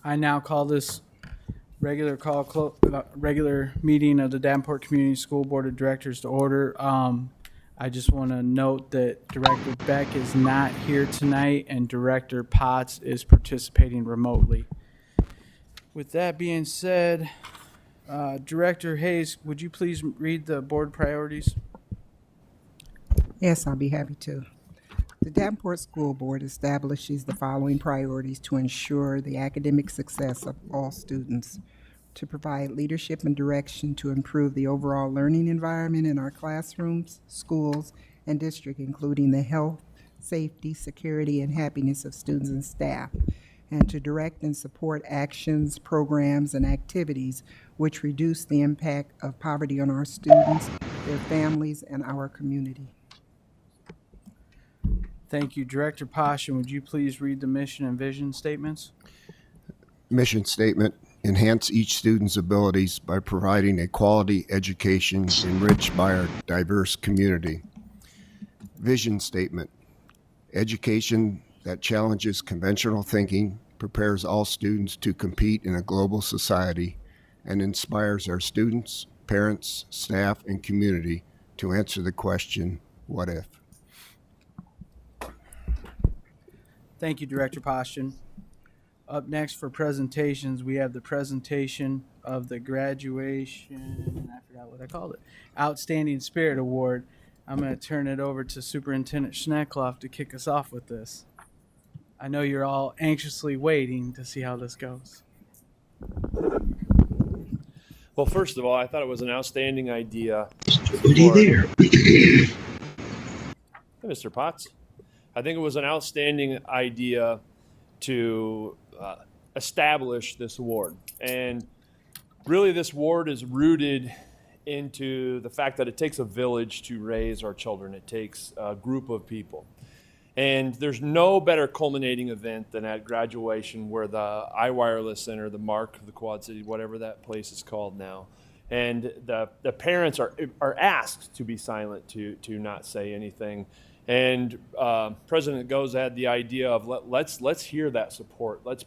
I now call this regular meeting of the Davenport Community School Board of Directors to order. I just want to note that Director Beck is not here tonight and Director Potts is participating remotely. With that being said, Director Hayes, would you please read the board priorities? Yes, I'll be happy to. The Davenport School Board establishes the following priorities to ensure the academic success of all students: to provide leadership and direction to improve the overall learning environment in our classrooms, schools, and district, including the health, safety, security, and happiness of students and staff, and to direct and support actions, programs, and activities which reduce the impact of poverty on our students, their families, and our community. Thank you. Director Pasha, would you please read the mission and vision statements? Mission statement: enhance each student's abilities by providing a quality education enriched by our diverse community. Vision statement: education that challenges conventional thinking, prepares all students to compete in a global society, and inspires our students, parents, staff, and community to answer the question, what if? Thank you, Director Poston. Up next for presentations, we have the presentation of the graduation, I forgot what I called it, Outstanding Spirit Award. I'm going to turn it over to Superintendent Schneckloff to kick us off with this. I know you're all anxiously waiting to see how this goes. Well, first of all, I thought it was an outstanding idea. Hey, Mr. Potts. I think it was an outstanding idea to establish this award. And really, this award is rooted into the fact that it takes a village to raise our children. It takes a group of people. And there's no better culminating event than at graduation where the iWireless Center, the MARC, the Quad City, whatever that place is called now, and the parents are asked to be silent, to not say anything. And President Goza had the idea of let's hear that support. Let's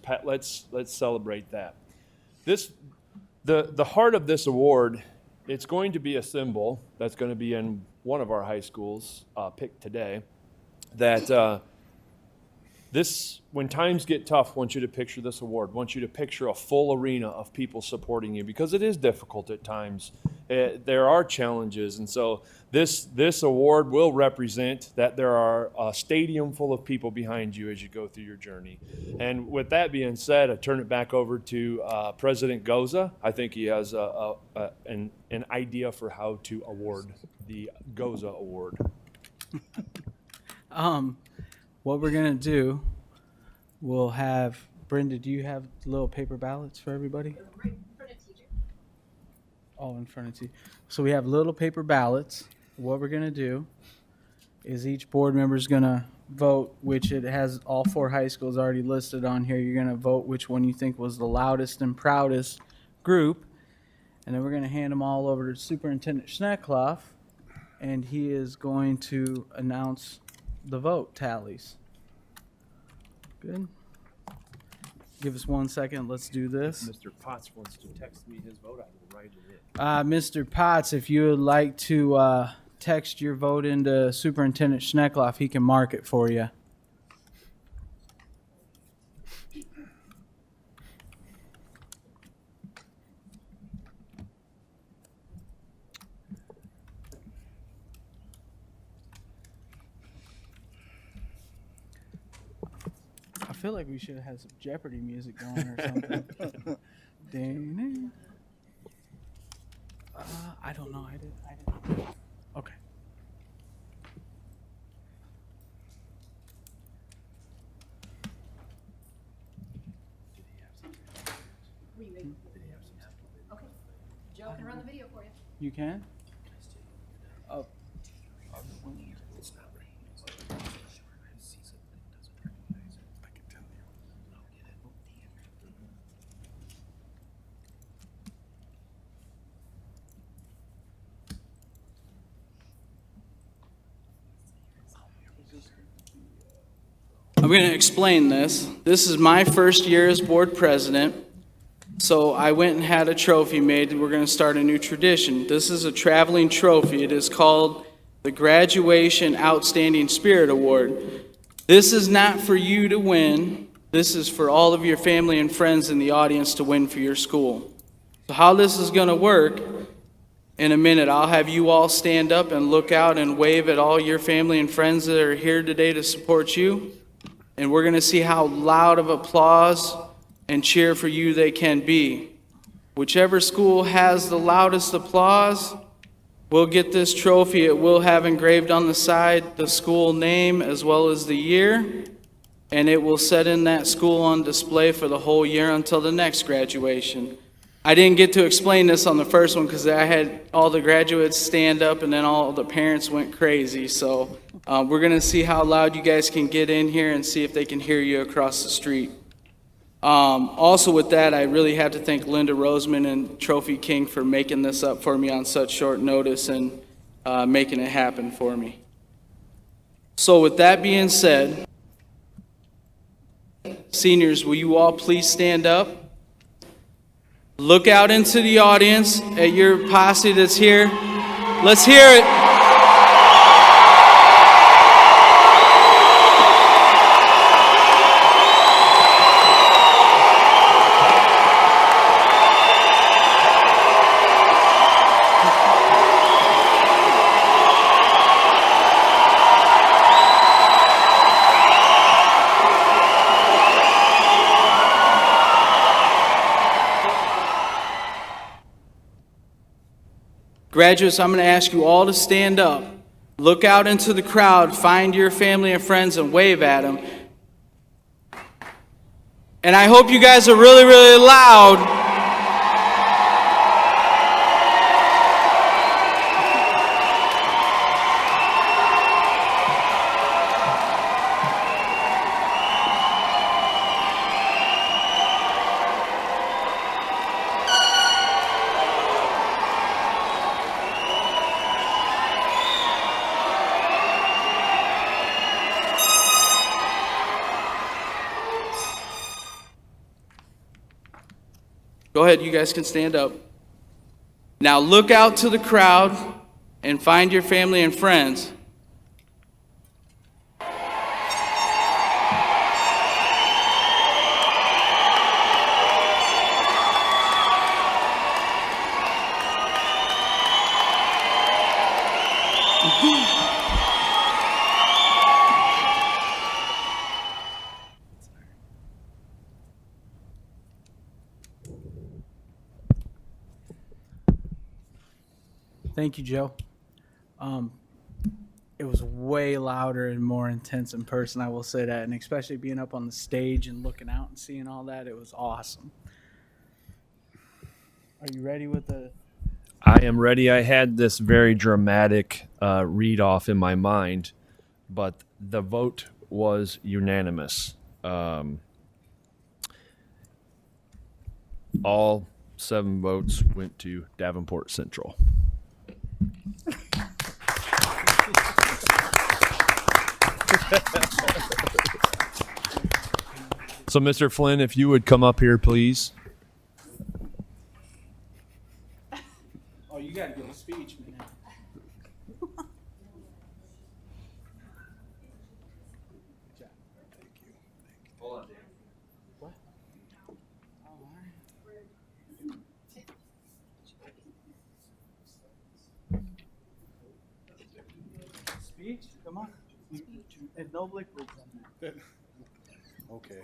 celebrate that. The heart of this award, it's going to be a symbol that's going to be in one of our high schools picked today. That when times get tough, I want you to picture this award. I want you to picture a full arena of people supporting you, because it is difficult at times. There are challenges, and so this award will represent that there are a stadium full of people behind you as you go through your journey. And with that being said, I turn it back over to President Goza. I think he has an idea for how to award the Goza Award. What we're going to do, we'll have, Brenda, do you have little paper ballots for everybody? Right in front of TJ. Oh, in front of you. So we have little paper ballots. What we're going to do is each board member is going to vote, which it has all 4 high schools already listed on here. You're going to vote which one you think was the loudest and proudest group. And then we're going to hand them all over to Superintendent Schneckloff, and he is going to announce the vote tallies. Good. Give us 1 second. Let's do this. Mr. Potts wants to text me his vote. I will write it in. Mr. Potts, if you would like to text your vote into Superintendent Schneckloff, he can mark it for you. I feel like we should have had some Jeopardy music going or something. I don't know. I didn't. Okay. Okay. Joe can run the video for you. You can? Oh. It's not right. I can tell you. I'll get it. I'm going to explain this. This is my first year as board president, so I went and had a trophy made. We're going to start a new tradition. This is a traveling trophy. It is called the Graduation Outstanding Spirit Award. This is not for you to win. This is for all of your family and friends in the audience to win for your school. So how this is going to work, in a minute, I'll have you all stand up and look out and wave at all your family and friends that are here today to support you. And we're going to see how loud of applause and cheer for you they can be. Whichever school has the loudest applause will get this trophy. It will have engraved on the side the school name as well as the year. And it will set in that school on display for the whole year until the next graduation. I didn't get to explain this on the first one because I had all the graduates stand up and then all the parents went crazy. So we're going to see how loud you guys can get in here and see if they can hear you across the street. Also with that, I really have to thank Linda Roseman and Trophy King for making this up for me on such short notice and making it happen for me. So with that being said, seniors, will you all please stand up? Look out into the audience at your posse that's here. Let's hear it. Graduates, I'm going to ask you all to stand up. Look out into the crowd, find your family and friends, and wave at them. And I hope you guys are really, really loud. Go ahead, you guys can stand up. Now look out to the crowd and find your family and friends. Thank you, Joe. It was way louder and more intense in person, I will say that, and especially being up on the stage and looking out and seeing all that, it was awesome. Are you ready with the... I am ready. I had this very dramatic read off in my mind, but the vote was unanimous. All 7 votes went to Davenport Central. So, Mr. Flynn, if you would come up here, please. Oh, you got to give a speech, man. What? Speech? Come on. And no liquids on that. Okay.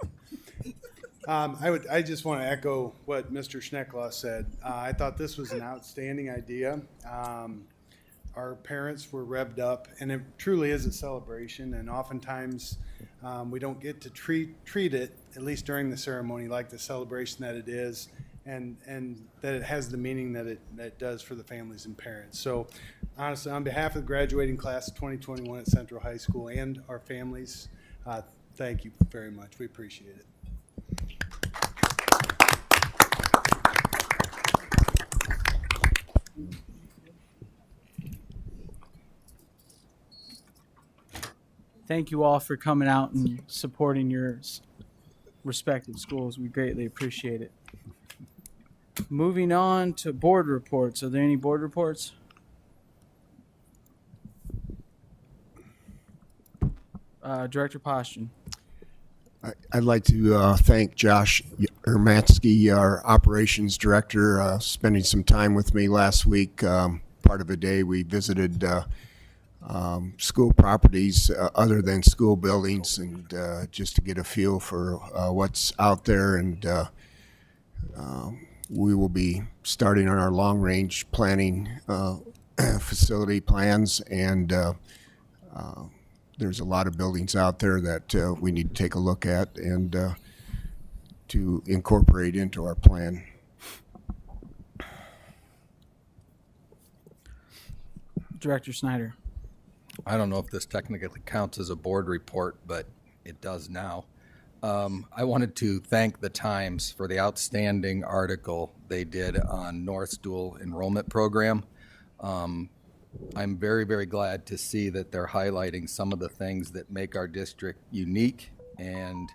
I just want to echo what Mr. Schneckloss said. I thought this was an outstanding idea. Our parents were revved up, and it truly is a celebration. And oftentimes, we don't get to treat it, at least during the ceremony, like the celebration that it is, and that it has the meaning that it does for the families and parents. So, honestly, on behalf of the graduating class of 2021 at Central High School and our families, thank you very much. We appreciate it. thank you all for coming out and supporting your respective schools. We greatly appreciate it. Moving on to board reports. Are there any board reports? Director Postian. I'd like to thank Josh Hermansky, our operations director, spending some time with me last week. Part of a day we visited school properties other than school buildings, and just to get a feel for what's out there. And we will be starting on our long-range planning facility plans, and there's a lot of buildings out there that we need to take a look at and to incorporate into our plan. Director Snyder. I don't know if this technically counts as a board report, but it does now. I wanted to thank the Times for the outstanding article they did on North's dual enrollment program. I'm very, very glad to see that they're highlighting some of the things that make our district unique and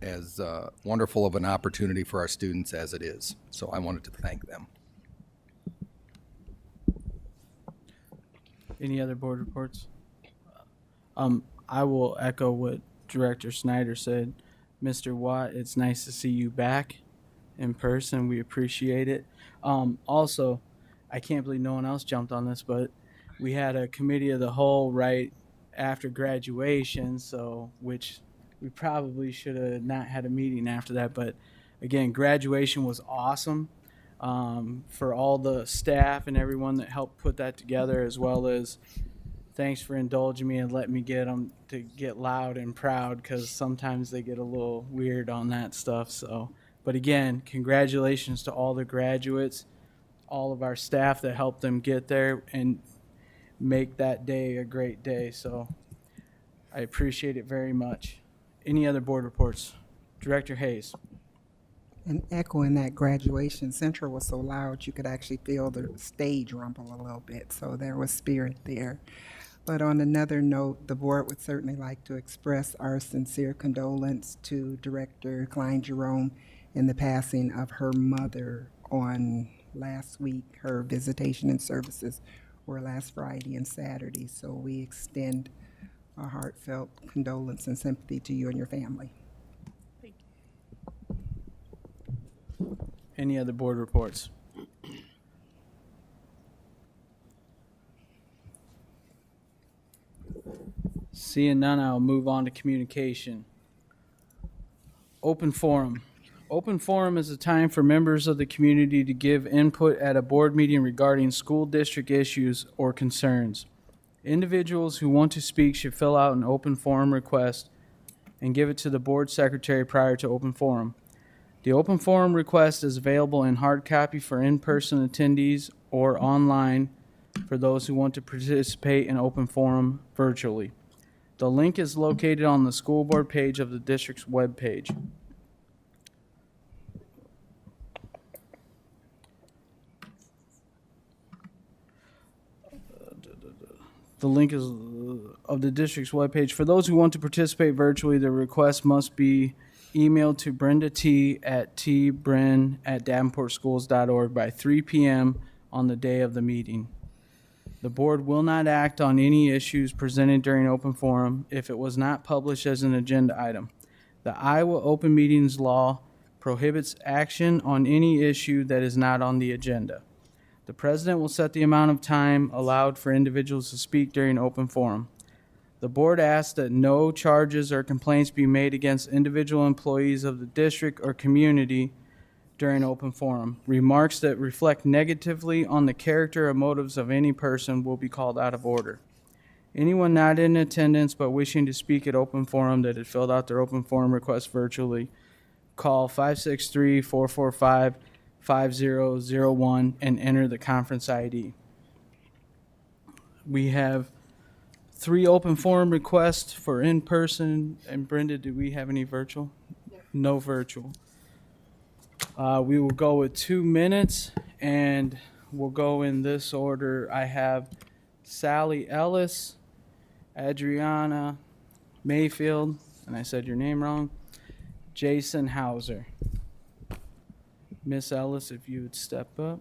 as wonderful of an opportunity for our students as it is. So I wanted to thank them. Any other board reports? I will echo what Director Snyder said. Mr. Watt, it's nice to see you back in person. We appreciate it. Also, I can't believe no one else jumped on this, but we had a committee of the whole right after graduation, so which we probably should have not had a meeting after that. But again, graduation was awesome. For all the staff and everyone that helped put that together, as well as thanks for indulging me and letting me get them to get loud and proud, because sometimes they get a little weird on that stuff. So, but again, congratulations to all the graduates, all of our staff that helped them get there and make that day a great day. So I appreciate it very much. Any other board reports? Director Hayes. And echoing that graduation, Central was so loud you could actually feel the stage rumble a little bit, so there was spirit there. But on another note, the board would certainly like to express our sincere condolence to Director Klein Jerome in the passing of her mother on last week. Her visitation and services were last Friday and Saturday, so we extend our heartfelt condolence and sympathy to you and your family. Any other board reports? Seeing none, I'll move on to communication. Open forum. Open forum is a time for members of the community to give input at a board meeting regarding school district issues or concerns. Individuals who want to speak should fill out an open forum request and give it to the board secretary prior to open forum. The open forum request is available in hard copy for in-person attendees or online for those who want to participate in open forum virtually. The link is located on the school board page of the district's webpage. The link is of the district's webpage. For those who want to participate virtually, the request must be emailed to Brenda T. at tbren@davenportschools.org by 3 p.m. on the day of the meeting. The board will not act on any issues presented during open forum if it was not published as an agenda item. The Iowa Open Meetings Law prohibits action on any issue that is not on the agenda. The president will set the amount of time allowed for individuals to speak during open forum. The board asks that no charges or complaints be made against individual employees of the district or community during open forum. Remarks that reflect negatively on the character or motives of any person will be called out of order. Anyone not in attendance but wishing to speak at open forum that had filled out their open forum request virtually, call 563-445-5001 and enter the conference ID. We have 3 open forum requests for in-person. And Brenda, do we have any virtual? No virtual. We will go with 2 minutes, and we'll go in this order. I have Sally Ellis, Adriana Mayfield, and I said your name wrong, Jason Hauser. Miss Ellis, if you would step up.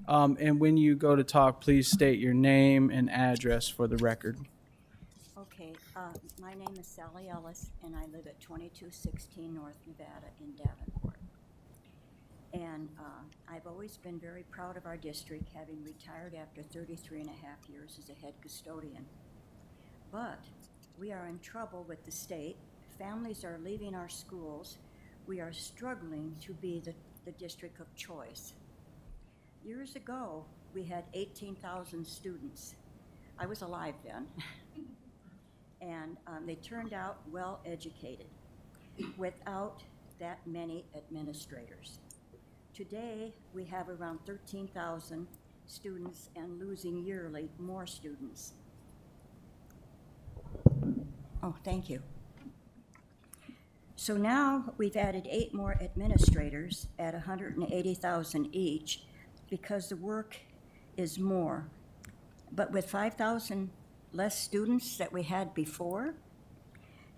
And when you go to talk, please state your name and address for the record. Okay, my name is Sally Ellis, and I live at 2216 North Nevada in Davenport. And I've always been very proud of our district, having retired after 33 and a half years as a head custodian. But we are in trouble with the state. Families are leaving our schools. We are struggling to be the district of choice. Years ago, we had 18,000 students. I was alive then. And they turned out well educated without that many administrators. Today, we have around 13,000 students and losing yearly more students. Oh, thank you. So now we've added 8 more administrators at 180,000 each because the work is more. But with 5,000 less students that we had before,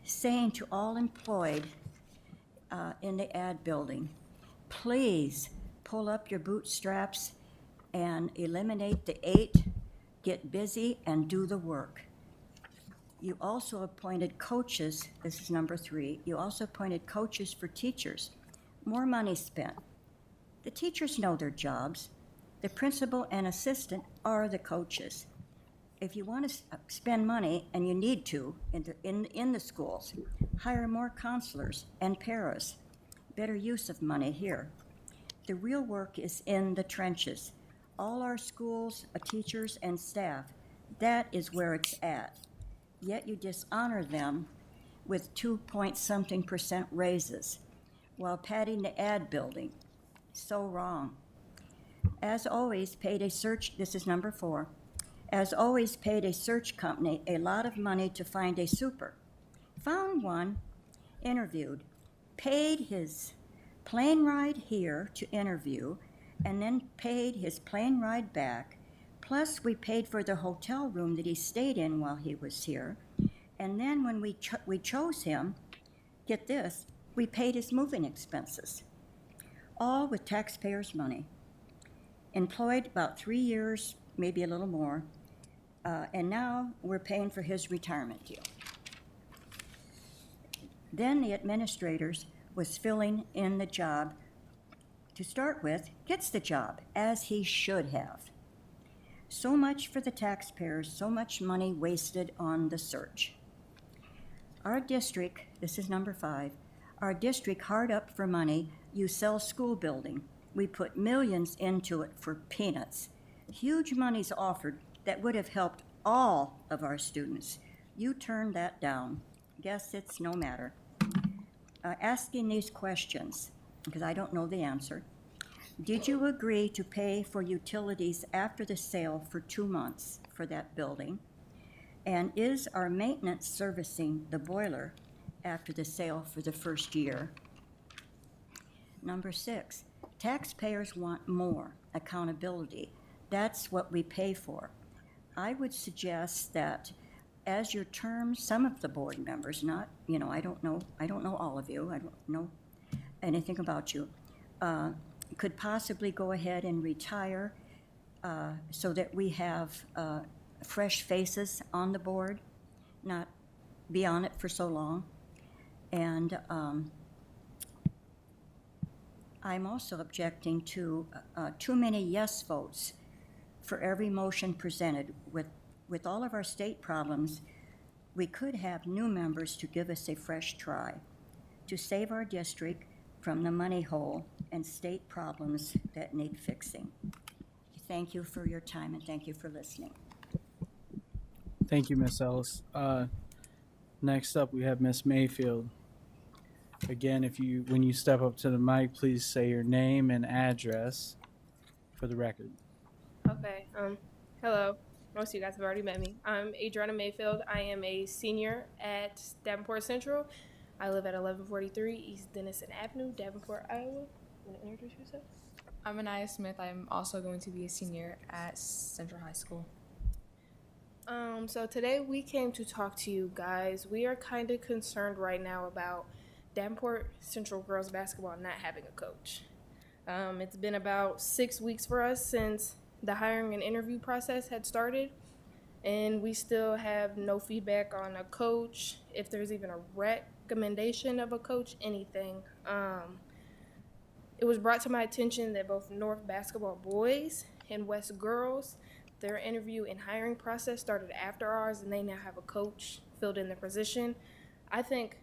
saying to all employed in the ad building, please pull up your bootstraps and eliminate the 8, get busy and do the work. You also appointed coaches, this is number 3, you also appointed coaches for teachers. More money spent. The teachers know their jobs. The principal and assistant are the coaches. If you want to spend money, and you need to, in the schools, hire more counselors and paras. Better use of money here. The real work is in the trenches. All our schools, teachers, and staff, that is where it's at. Yet you dishonor them with 2-point-something% raises while padding the ad building. So wrong. As always, paid a search, this is number 4, as always paid a search company a lot of money to find a super. Found one, interviewed, paid his plane ride here to interview, and then paid his plane ride back. Plus, we paid for the hotel room that he stayed in while he was here. And then when we chose him, get this, we paid his moving expenses, all with taxpayers' money. Employed about 3 years, maybe a little more, and now we're paying for his retirement deal. Then the administrators was filling in the job to start with, gets the job, as he should have. So much for the taxpayers, so much money wasted on the search. Our district, this is number 5, our district hard up for money, you sell school building. We put millions into it for peanuts. Huge monies offered that would have helped all of our students. You turned that down. Guess it's no matter. Asking these questions, because I don't know the answer. Did you agree to pay for utilities after the sale for 2 months for that building? And is our maintenance servicing the boiler after the sale for the first year? Number 6, taxpayers want more accountability. That's what we pay for. I would suggest that as your term, some of the board members, not, I don't know all of you, I don't know anything about you, could possibly go ahead and retire so that we have fresh faces on the board, not be on it for so long. And I'm also objecting to too many yes votes for every motion presented. With all of our state problems, we could have new members to give us a fresh try to save our district from the money hole and state problems that need fixing. Thank you for your time and thank you for listening. Thank you, Miss Ellis. Next up, we have Miss Mayfield. Again, when you step up to the mic, please say your name and address for the record. Okay. Hello. Most of you guys have already met me. I'm Adriana Mayfield. I am a senior at Davenport Central. I live at 1143 East Denison Avenue, Davenport, Iowa. You want to introduce yourself? I'm Anaya Smith. I'm also going to be a senior at Central High School. So today we came to talk to you guys. We are kind of concerned right now about Davenport Central girls basketball not having a coach. It's been about 6 weeks for us since the hiring and interview process had started, and we still have no feedback on a coach, if there's even a recommendation of a coach, anything. It was brought to my attention that both North basketball boys and West girls, their interview and hiring process started after ours, and they now have a coach filled in the position. I think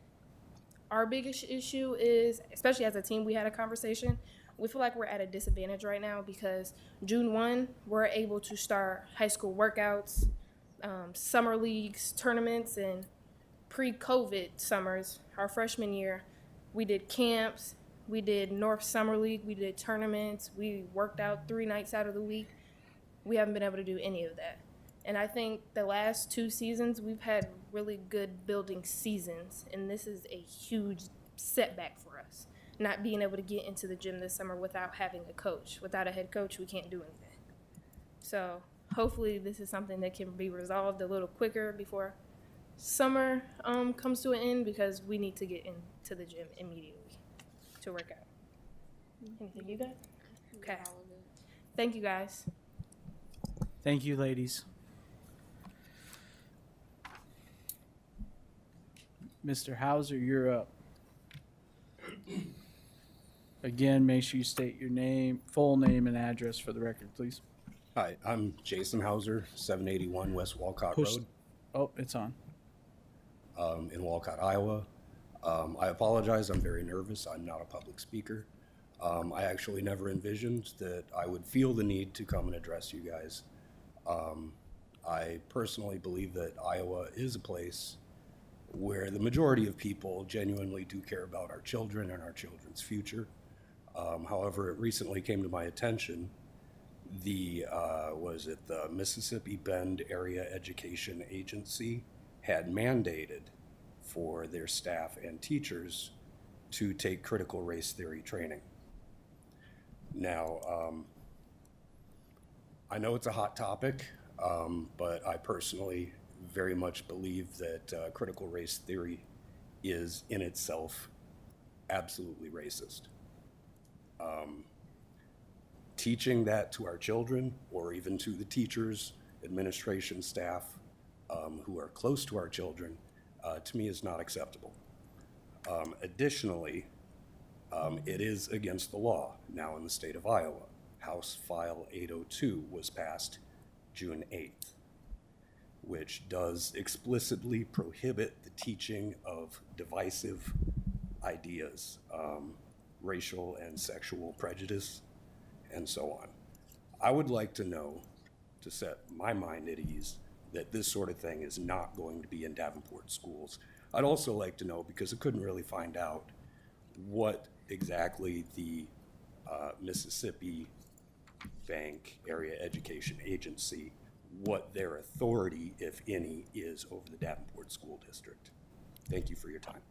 our biggest issue is, especially as a team, we had a conversation. We feel like we're at a disadvantage right now because June 1, we're able to start high school workouts, summer leagues, tournaments, and pre-COVID summers, our freshman year, we did camps, we did North Summer League, we did tournaments, we worked out 3 nights out of the week. We haven't been able to do any of that. And I think the last 2 seasons, we've had really good building seasons, and this is a huge setback for us, not being able to get into the gym this summer without having a coach. Without a head coach, we can't do anything. So hopefully this is something that can be resolved a little quicker before summer comes to an end, because we need to get into the gym immediately to work out. Anything you got? Okay. Thank you, guys. Thank you, ladies. Mr. Hauser, you're up. Again, make sure you state your name, full name and address for the record, please. Hi, I'm Jason Hauser, 781 West Walcott Push- Road, Oh, it's on. in Walcott, Iowa. I apologize, I'm very nervous. I'm not a public speaker. I actually never envisioned that I would feel the need to come and address you guys. I personally believe that Iowa is a place where the majority of people genuinely do care about our children and our children's future. However, it recently came to my attention, the Mississippi Bend Area Education Agency had mandated for their staff and teachers to take critical race theory training. Now, I know it's a hot topic, but I personally very much believe that critical race theory is in itself absolutely racist. Teaching that to our children, or even to the teachers, administration staff who are close to our children, to me is not acceptable. Additionally, it is against the law now in the state of Iowa. House File 802 was passed June 8th, which does explicitly prohibit the teaching of divisive ideas, racial and sexual prejudice, and so on. I would like to know, to set my mind at ease, that this sort of thing is not going to be in Davenport schools. I'd also like to know, because I couldn't really find out, what exactly the Mississippi Bank Area Education Agency, what their authority, if any, is over the Davenport School District. Thank you for your time.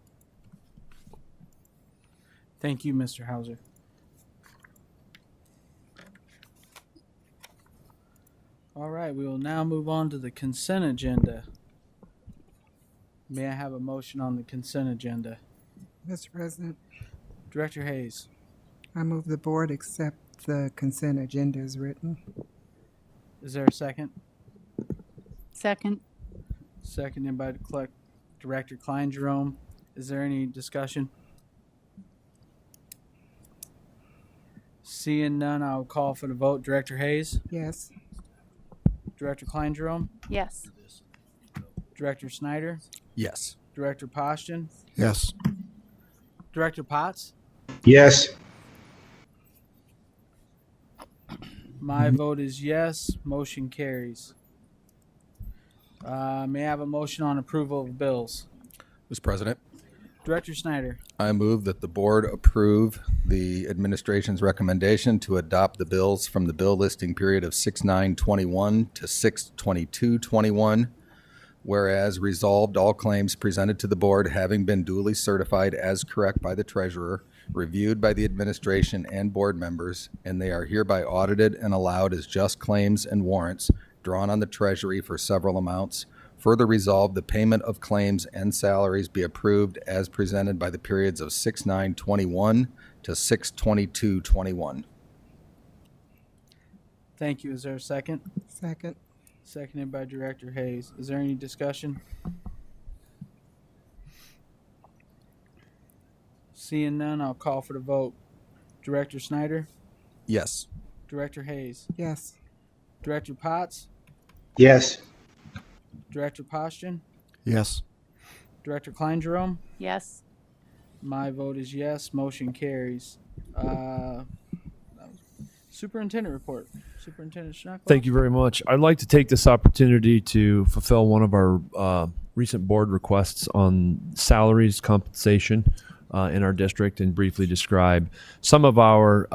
Thank you, Mr. Hauser. All right, we will now move on to the consent agenda. May I have a motion on the consent agenda? Mr. President, Director Hayes. I move the board accept the consent agenda as written. Is there a second? Second. Seconded by Director Klein Jerome. Is there any discussion? Seeing none, I'll call for the vote. Director Hayes? Yes. Director Klein Jerome? Yes. Director Snyder? Yes. Director Poston? Yes. Director Potts? Yes. My vote is yes. Motion carries. May I have a motion on approval of bills? Mr. President, Director Snyder. I move that the board approve the administration's recommendation to adopt the bills from the bill listing period of 6/9/21 to 6/22/21. Whereas resolved, all claims presented to the board having been duly certified as correct by the treasurer, reviewed by the administration and board members, and they are hereby audited and allowed as just claims and warrants, drawn on the Treasury for several amounts. Further resolved, the payment of claims and salaries be approved as presented by the periods of 6/9/21 to 6/22/21. Thank you. Is there a second? Second. Seconded by Director Hayes. Is there any discussion? Seeing none, I'll call for the vote. Director Snyder? Yes. Director Hayes? Yes. Director Potts? Yes. Director Postian? Yes. Director Klein Jerome? Yes. My vote is yes. Motion carries. Superintendent report. Superintendent Schneckler? Thank you very much. I'd like to take this opportunity to fulfill one of our recent board requests on salaries, compensation in our district, and briefly describe some of our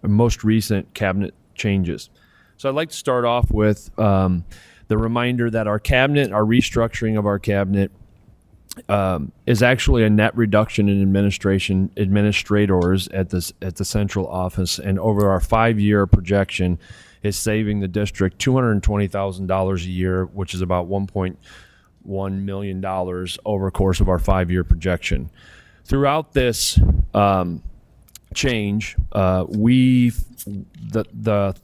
most recent cabinet changes. So I'd like to start off with the reminder that our restructuring of our cabinet is actually a net reduction in administrators at the central office, and over our 5-year projection is saving the district $220,000 a year, which is about $1.1 million over the course of our 5-year projection. Throughout this change, the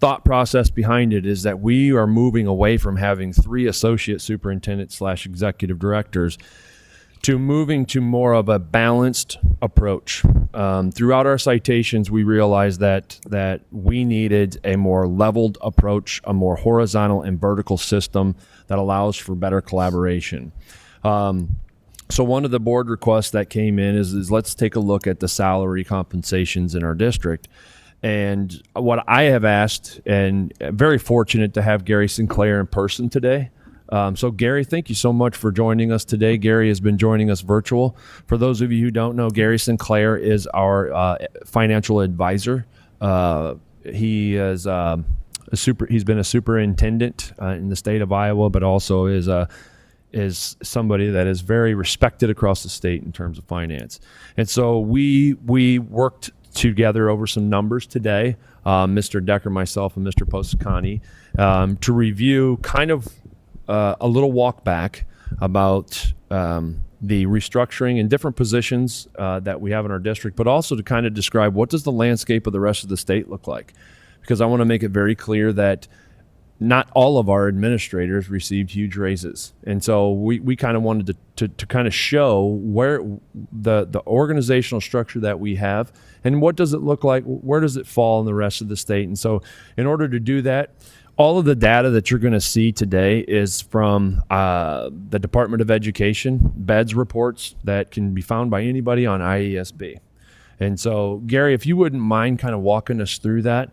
thought process behind it is that we are moving away from having 3 associate superintendents / executive directors to moving to more of a balanced approach. Throughout our citations, we realized that we needed a more leveled approach, a more horizontal and vertical system that allows for better collaboration. So one of the board requests that came in is let's take a look at the salary compensations in our district. And what I have asked, and very fortunate to have Gary Sinclair in person today. So Gary, thank you so much for joining us today. Gary has been joining us virtual. For those of you who don't know, Gary Sinclair is our financial advisor. He is he's been a superintendent in the state of Iowa, but also is somebody that is very respected across the state in terms of finance. And so we worked together over some numbers today, Mr. Decker, myself, and Mr. Posicani, to review kind of a little walk back about the restructuring and different positions that we have in our district, but also to kind of describe what does the landscape of the rest of the state look like. Because I want to make it very clear that not all of our administrators received huge raises. And so we kind of wanted to kind of show where the organizational structure that we have and what does it look like, where does it fall in the rest of the state. And so in order to do that, all of the data that you're going to see today is from the Department of Education, BEDS reports that can be found by anybody on IESB. And so, Gary, if you wouldn't mind kind of walking us through that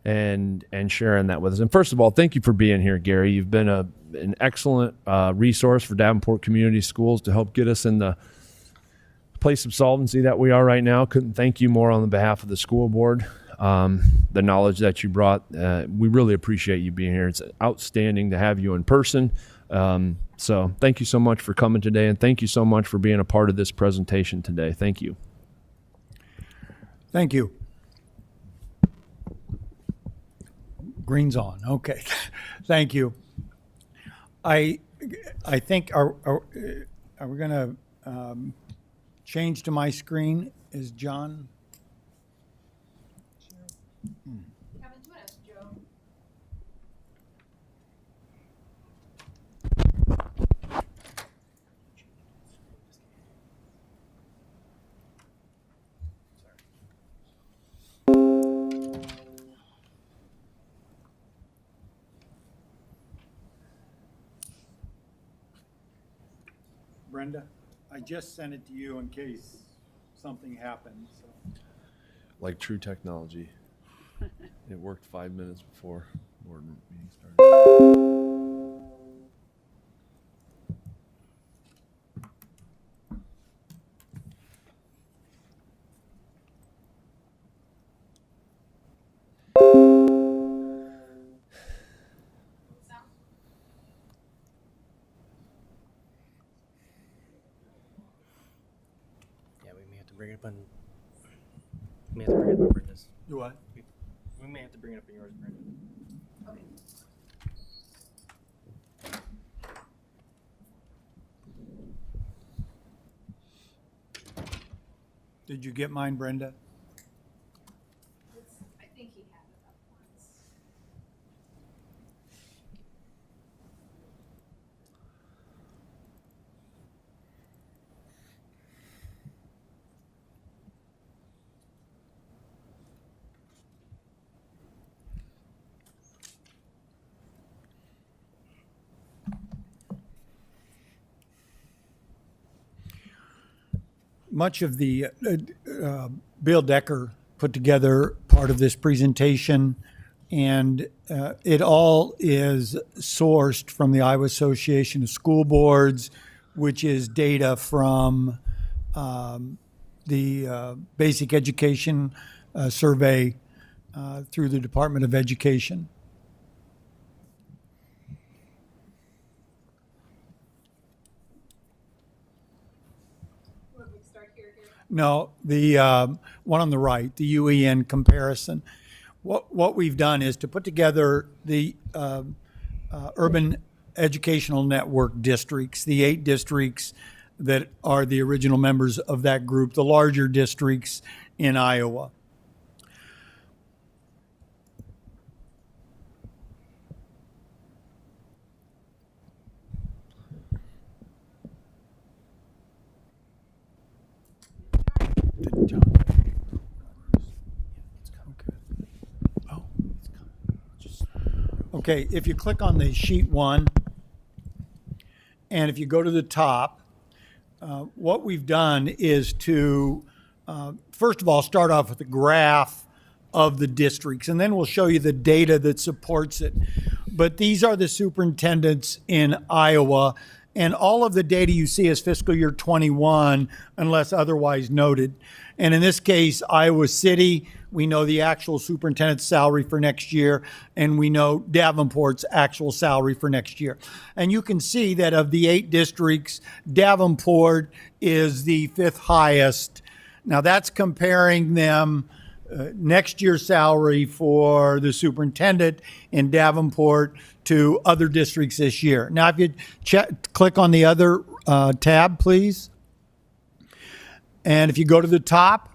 and sharing that with us. And first of all, thank you for being here, Gary. You've been an excellent resource for Davenport Community Schools to help get us in the place of solvency that we are right now. Couldn't thank you more on the behalf of the school board. The knowledge that you brought, we really appreciate you being here. It's outstanding to have you in person. So thank you so much for coming today, and thank you so much for being a part of this presentation today. Thank you. Thank you. Green's on. Okay. Thank you. I think are we going to change to my screen? Is John? Coming to us, Joe. Brenda, I just sent it to you in case something happened. So. Like true technology. It worked 5 minutes before board meeting started. Yeah, we may have to bring it up on. We may have to bring it up on Brenda's. You what? We may have to bring it up in yours, Brenda. Okay. Did you get mine, Brenda? I think he had it up once. Much of the, Bill Decker put together part of this presentation, and it all is sourced from the Iowa Association of School Boards, which is data from the Basic Education Survey through the Department of Education. Would we start here again? No, the one on the right, the Uen Comparison. What we've done is to put together the urban educational network districts, the 8 districts that are the original members of that group, the larger districts in Iowa. Okay, if you click on the sheet 1, and if you go to the top, what we've done is to, first of all, start off with a graph of the districts, and then we'll show you the data that supports it. But these are the superintendents in Iowa, and all of the data you see is fiscal year 21, unless otherwise noted. And in this case, Iowa City, we know the actual superintendent's salary for next year, and we know Davenport's actual salary for next year. And you can see that of the 8 districts, Davenport is the 5th highest. Now that's comparing them next year's salary for the superintendent in Davenport to other districts this year. Now, if you click on the other tab, please. And if you go to the top,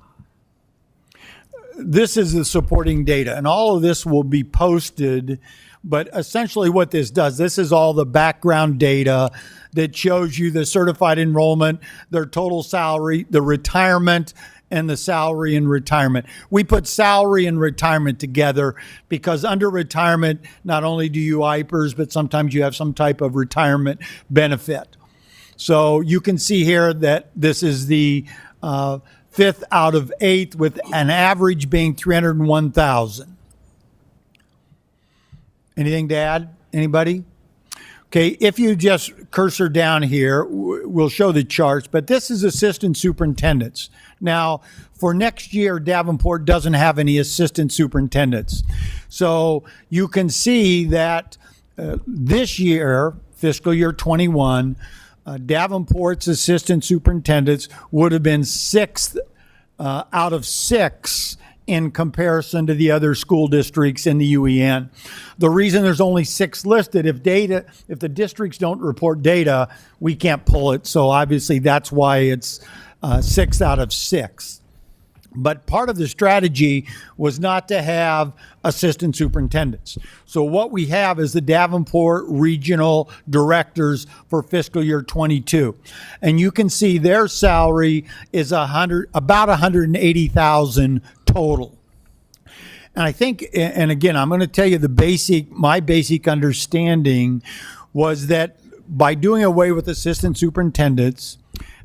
this is the supporting data, and all of this will be posted. But essentially what this does, this is all the background data that shows you the certified enrollment, their total salary, the retirement, and the salary and retirement. We put salary and retirement together because under retirement, not only do you IPERS, but sometimes you have some type of retirement benefit. So you can see here that this is the 5th out of 8th, with an average being 301,000. Anything to add? Anybody? Okay, if you just cursor down here, we'll show the charts, but this is assistant superintendents. Now, for next year, Davenport doesn't have any assistant superintendents. So you can see that this year, fiscal year 21, Davenport's assistant superintendents would have been 6th out of 6 in comparison to the other school districts in the UEN. The reason there's only 6 listed, if the districts don't report data, we can't pull it. So obviously that's why it's 6 out of 6. But part of the strategy was not to have assistant superintendents. So what we have is the Davenport regional directors for fiscal year 22. And you can see their salary is about 180,000 total. And I think, and again, I'm going to tell you my basic understanding was that by doing away with assistant superintendents,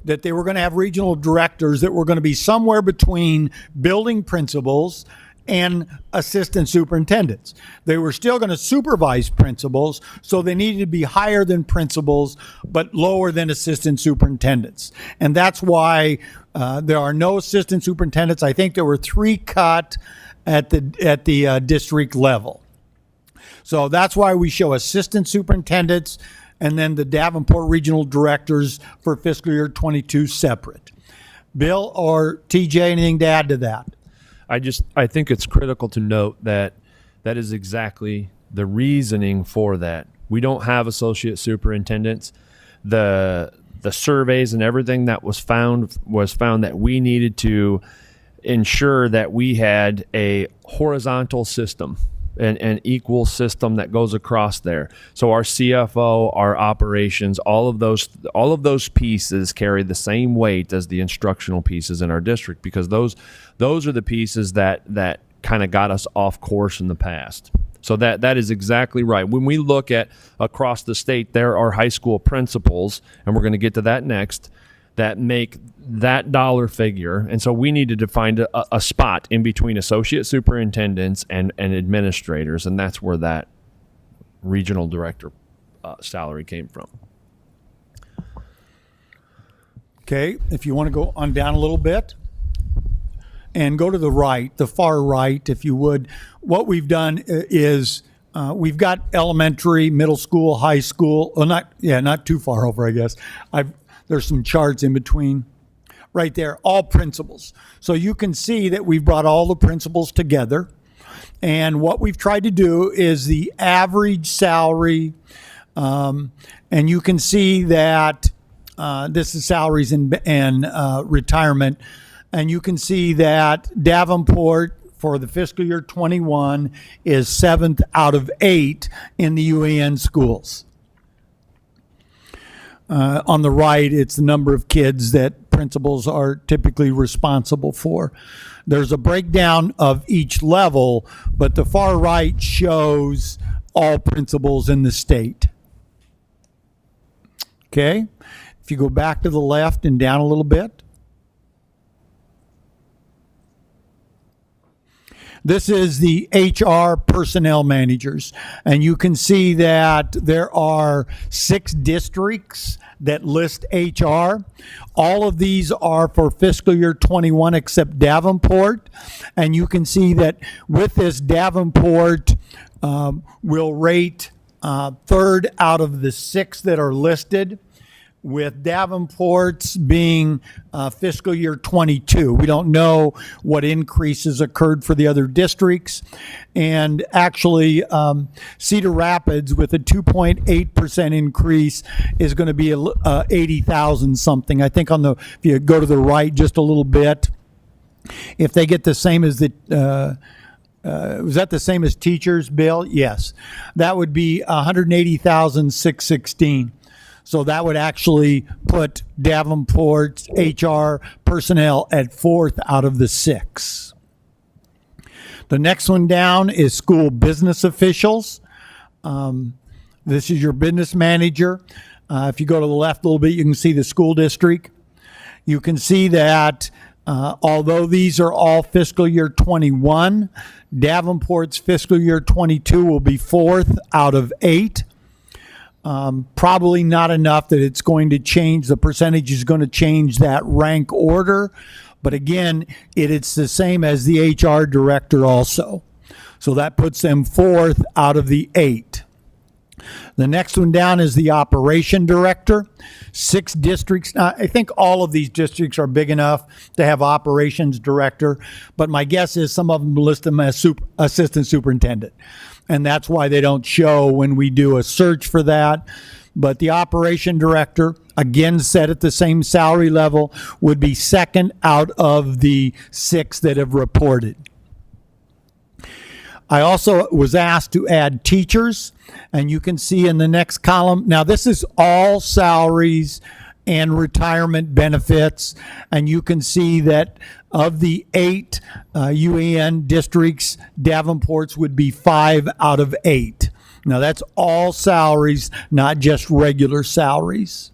that they were going to have regional directors that were going to be somewhere between building principals and assistant superintendents. They were still going to supervise principals, so they needed to be higher than principals, but lower than assistant superintendents. And that's why there are no assistant superintendents. I think there were 3 cut at the district level. So that's why we show assistant superintendents and then the Davenport regional directors for fiscal year 22 separate. Bill or TJ, anything to add to that? I think it's critical to note that that is exactly the reasoning for that. We don't have associate superintendents. The the surveys and everything that was found that we needed to ensure that we had a horizontal system, an equal system that goes across there. So our CFO, our operations, all of those pieces carry the same weight as the instructional pieces in our district, because those are the pieces that kind of got us off course in the past. So that is exactly right. When we look at across the state, there are high school principals, and we're going to get to that next, that make that dollar figure. And so we needed to find a spot in between associate superintendents and administrators, and that's where that regional director salary came from. Okay, if you want to go on down a little bit and go to the right, the far right, if you would, what we've done is we've got elementary, middle school, high school. Well, not too far over, I guess. There's some charts in between. Right there, all principals. So you can see that we've brought all the principals together. And what we've tried to do is the average salary. And you can see that this is salaries and retirement. And you can see that Davenport for the fiscal year 21 is 7th out of 8 in the Uen schools. On the right, it's the number of kids that principals are typically responsible for. There's a breakdown of each level, but the far right shows all principals in the state. Okay? If you go back to the left and down a little bit. This is the HR personnel managers, and you can see that there are 6 districts that list HR. All of these are for fiscal year 21 except Davenport, and you can see that with this, Davenport will rate 3rd out of the 6 that are listed, with Davenport's being fiscal year 22. We don't know what increases occurred for the other districts. And actually, Cedar Rapids with a 2.8% increase is going to be 80,000 something. I think if you go to the right just a little bit, if they get the same as was that the same as teachers, Bill? Yes. That would be 180,616. So that would actually put Davenport's HR personnel at 4th out of the 6. The next one down is school business officials. This is your business manager. If you go to the left a little bit, you can see the school district. You can see that although these are all fiscal year 21, Davenport's fiscal year 22 will be 4th out of 8. Probably not enough that it's going to change. The percentage is going to change that rank order. But again, it's the same as the HR director also. So that puts them 4th out of the 8. The next one down is the operation director. 6 districts. I think all of these districts are big enough to have operations director, but my guess is some of them list them as assistant superintendent. And that's why they don't show when we do a search for that. But the operation director, again set at the same salary level, would be 2nd out of the 6 that have reported. I also was asked to add teachers, and you can see in the next column, now this is all salaries and retirement benefits, and you can see that of the 8 UEN districts, Davenport's would be 5 out of 8. Now that's all salaries, not just regular salaries.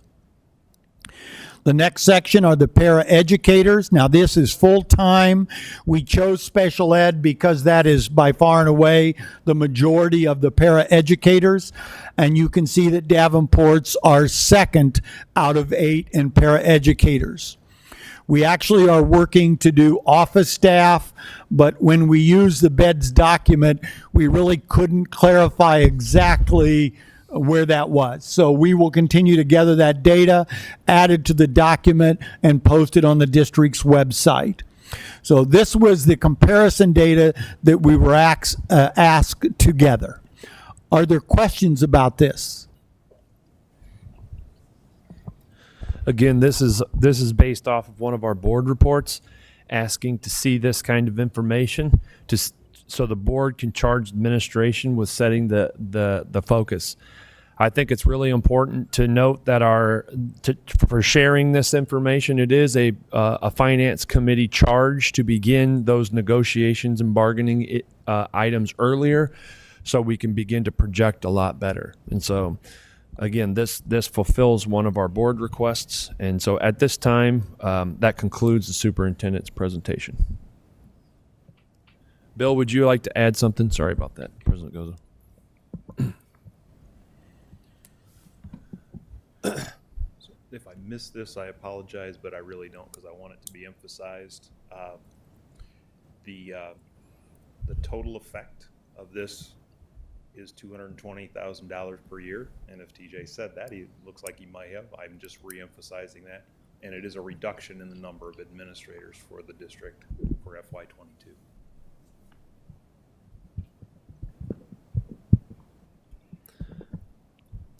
The next section are the paraeducators. Now this is full-time. We chose special ed because that is by far and away the majority of the paraeducators. And you can see that Davenport's are 2nd out of 8 in paraeducators. We actually are working to do office staff, but when we use the BEDS document, we really couldn't clarify exactly where that was. So we will continue to gather that data, add it to the document, and post it on the district's website. So this was the comparison data that we were asked together. Are there questions about this? Again, this is based off of one of our board reports, asking to see this kind of information so the board can charge administration with setting the focus. I think it's really important to note that for sharing this information, it is a finance committee charge to begin those negotiations and bargaining items earlier, so we can begin to project a lot better. And so, again, this fulfills one of our board requests. And so at this time, that concludes the superintendent's presentation. Bill, would you like to add something? Sorry about that, President Goza. If I missed this, I apologize, but I really don't, because I want it to be emphasized. The total effect of this is $220,000 per year, and if TJ said that, he looks like he might have. I'm just re-emphasizing that, and it is a reduction in the number of administrators for the district for FY22.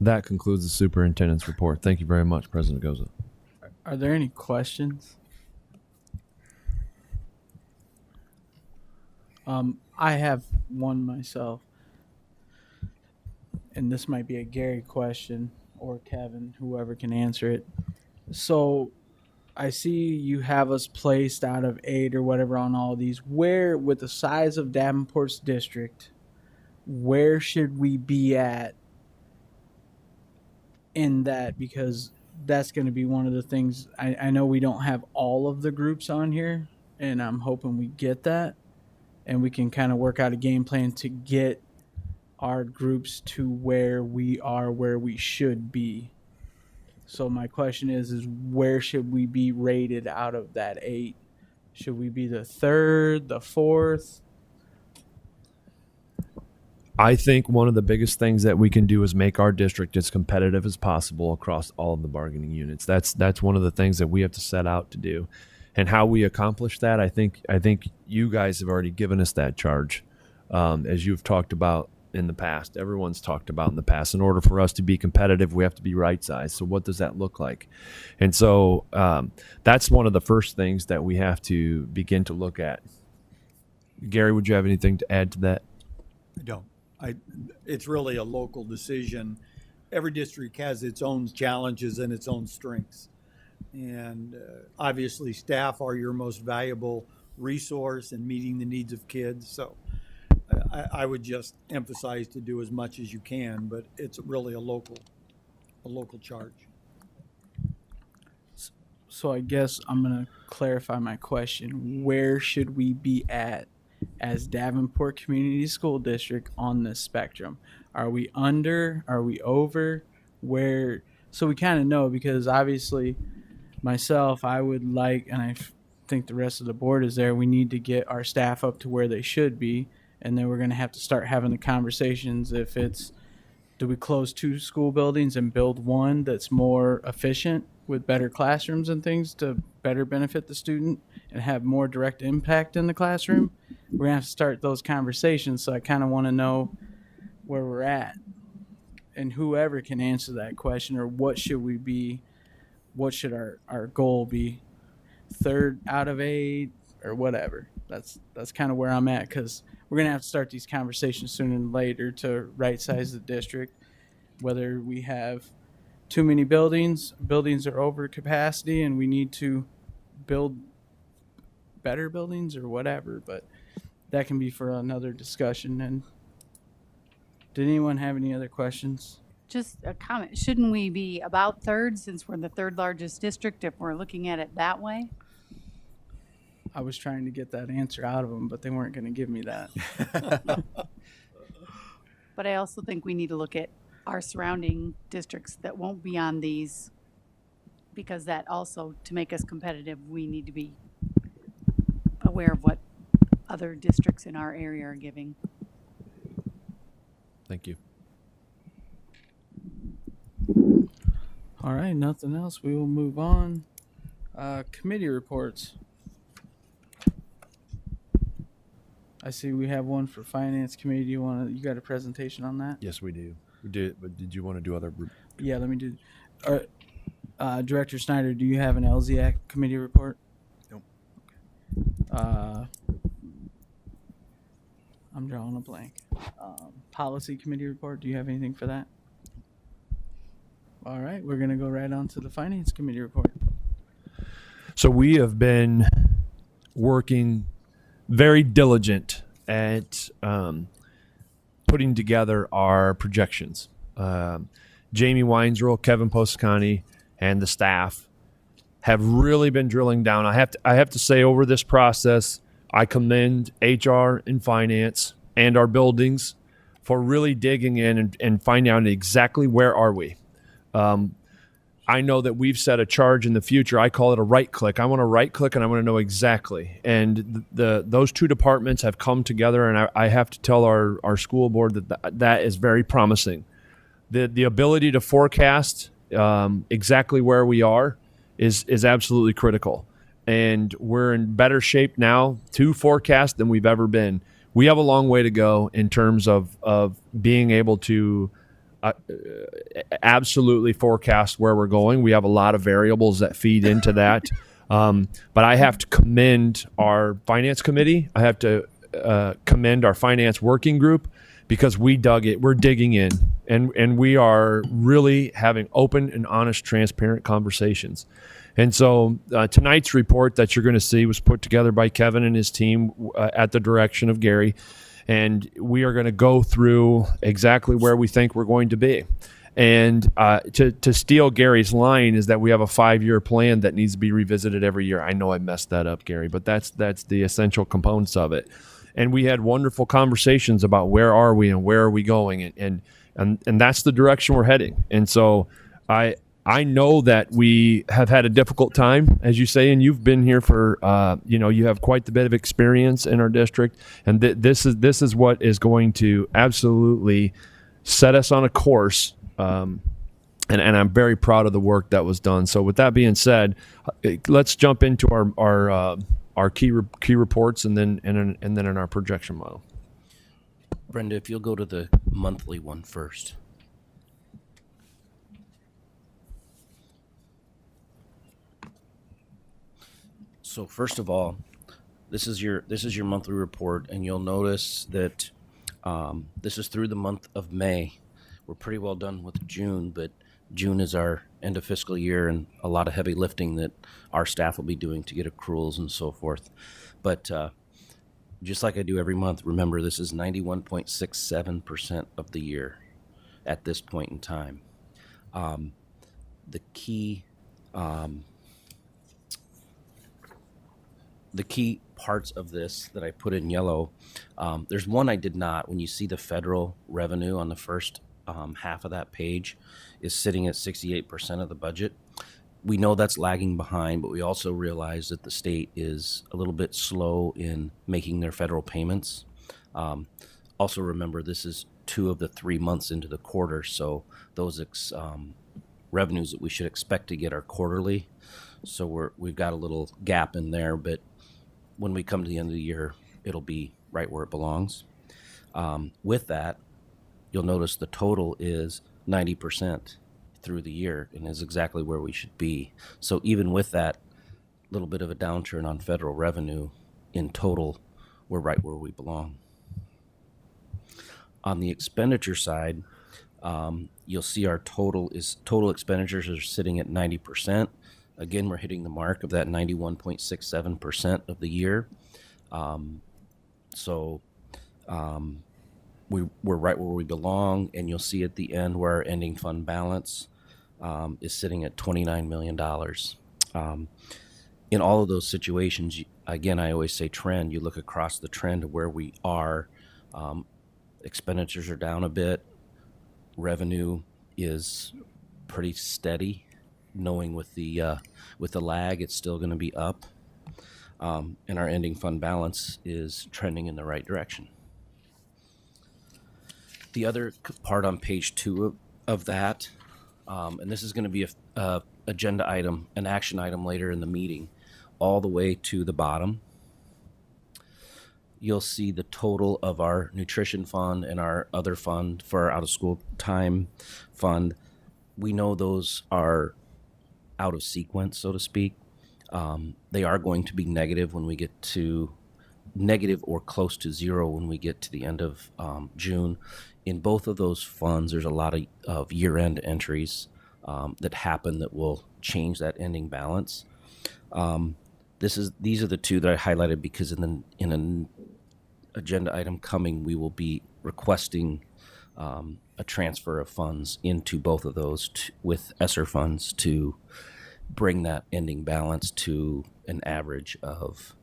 That concludes the superintendent's report. Thank you very much, President Goza. Are there any questions? I have one myself, and this might be a Gary question, or Kevin, whoever can answer it. So I see you have us placed out of 8 or whatever on all these. Where, with the size of Davenport's district, where should we be at in that? Because that's going to be one of the things. I know we don't have all of the groups on here, and I'm hoping we get that, and we can kind of work out a game plan to get our groups to where we are, where we should be. So my question is where should we be rated out of that 8? Should we be the 3rd, the 4th? I think one of the biggest things that we can do is make our district as competitive as possible across all of the bargaining units. That's one of the things that we have to set out to do. And how we accomplish that, I think you guys have already given us that charge, as you've talked about in the past. Everyone's talked about in the past. In order for us to be competitive, we have to be right-sized. So what does that look like? And so that's one of the first things that we have to begin to look at. Gary, would you have anything to add to that? I don't. It's really a local decision. Every district has its own challenges and its own strengths. And obviously, staff are your most valuable resource in meeting the needs of kids. So I would just emphasize to do as much as you can, but it's really a local charge. So I guess I'm going to clarify my question. Where should we be at as Davenport Community School District on this spectrum? Are we under? Are we over? Where? So we kind of know, because obviously myself, I would like, and I think the rest of the board is there, we need to get our staff up to where they should be. And then we're going to have to start having the conversations. If it's, do we close 2 school buildings and build one that's more efficient with better classrooms and things to better benefit the student and have more direct impact in the classroom? We're going to have to start those conversations. So I kind of want to know where we're at, and whoever can answer that question, or what should we be, what should our goal be, 3rd out of 8 or whatever. That's kind of where I'm at, because we're going to have to start these conversations sooner than later to right size the district, whether we have too many buildings are over capacity and we need to build better buildings or whatever. But that can be for another discussion. And did anyone have any other questions? Just a comment. Shouldn't we be about 3rd, since we're the 3rd largest district, if we're looking at it that way? I was trying to get that answer out of them, but they weren't going to give me that. But I also think we need to look at our surrounding districts that won't be on these, because that also, to make us competitive, we need to be aware of what other districts in our area are giving. Thank you. All right, nothing else. We will move on. Committee reports. I see we have one for Finance Committee. You got a presentation on that? Yes, we do. We did, but did you want to do other? Yeah, let me do. Director Snyder, do you have an LZAC committee report? Nope. I'm drawing a blank. Policy committee report, do you have anything for that? All right, we're gonna go right on to the finance committee report. So we have been working very diligent at putting together our projections. Jamie Weinzerl, Kevin Poscani, and the staff have really been drilling down. I have to say, over this process, I commend HR and finance and our buildings for really digging in and finding out exactly where are we. I know that we've set a charge in the future. I call it a right click. I want to right click and I want to know exactly. And those two departments have come together, and I have to tell our school board that is very promising. The ability to forecast exactly where we are is absolutely critical. And we're in better shape now to forecast than we've ever been. We have a long way to go in terms of being able to absolutely forecast where we're going. We have a lot of variables that feed into that. But I have to commend our finance committee. I have to commend our finance working group, because we dug it. We're digging in, and we are really having open and honest, transparent conversations. And so tonight's report that you're going to see was put together by Kevin and his team at the direction of Gary. And we are going to go through exactly where we think we're going to be. And to steal Gary's line is that we have a 5-year plan that needs to be revisited every year. I know I messed that up, Gary, but that's the essential components of it. And we had wonderful conversations about where are we and where are we going, and that's the direction we're heading. And so I know that we have had a difficult time, as you say, and you've been here for, you have quite the bit of experience in our district, and this is what is going to absolutely set us on a course. And I'm very proud of the work that was done. So with that being said, let's jump into our key reports and then in our projection model. Brenda, if you'll go to the monthly one first. So first of all, this is your monthly report, and you'll notice that this is through the month of May. We're pretty well done with June, but June is our end of fiscal year, and a lot of heavy lifting that our staff will be doing to get accruals and so forth. But just like I do every month, remember this is 91.67% of the year at this point in time. The key parts of this that I put in yellow, there's one I did not. When you see the federal revenue on the first half of that page is sitting at 68% of the budget. We know that's lagging behind, but we also realize that the state is a little bit slow in making their federal payments. Also remember, this is 2 of the 3 months into the quarter, so those revenues that we should expect to get are quarterly. So we've got a little gap in there, but when we come to the end of the year, it'll be right where it belongs. With that, you'll notice the total is 90% through the year and is exactly where we should be. So even with that little bit of a downturn on federal revenue, in total, we're right where we belong. On the expenditure side, you'll see our total expenditures are sitting at 90%. Again, we're hitting the mark of that 91.67% of the year. We're right where we belong, and you'll see at the end where our ending fund balance is sitting at $29 million. In all of those situations, again, I always say trend. You look across the trend of where we are. Expenditures are down a bit. Revenue is pretty steady, knowing with the lag, it's still going to be up. And our ending fund balance is trending in the right direction. The other part on page 2 of that, and this is going to be a agenda item, an action item later in the meeting, all the way to the bottom. You'll see the total of our nutrition fund and our other fund for our out-of-school time fund. We know those are out of sequence, so to speak. They are going to be negative when we get to negative or close to zero when we get to the end of June. In both of those funds, there's a lot of year-end entries that happen that will change that ending balance. These are the two that I highlighted because in an agenda item coming, we will be requesting a transfer of funds into both of those with ESSER funds to bring that ending balance to an average of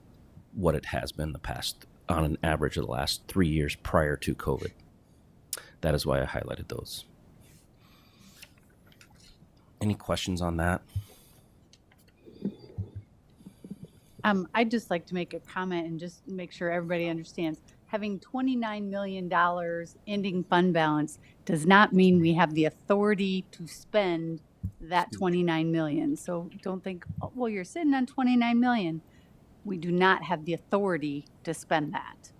what it has been the past, on an average of the last 3 years prior to COVID. That is why I highlighted those. Any questions on that? I'd just like to make a comment and just make sure everybody understands. Having $29 million ending fund balance does not mean we have the authority to spend that 29 million. So don't think, oh, well, you're sitting on 29 million. We do not have the authority to spend that.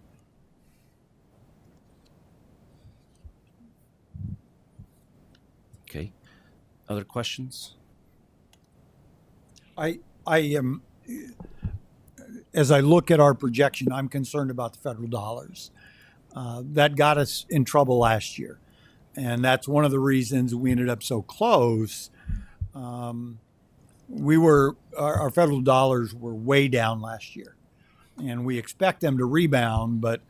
Okay. Other questions? I am, as I look at our projection, I'm concerned about the federal dollars. That got us in trouble last year. And that's one of the reasons we ended up so close. Our federal dollars were way down last year. And we expect them to rebound, but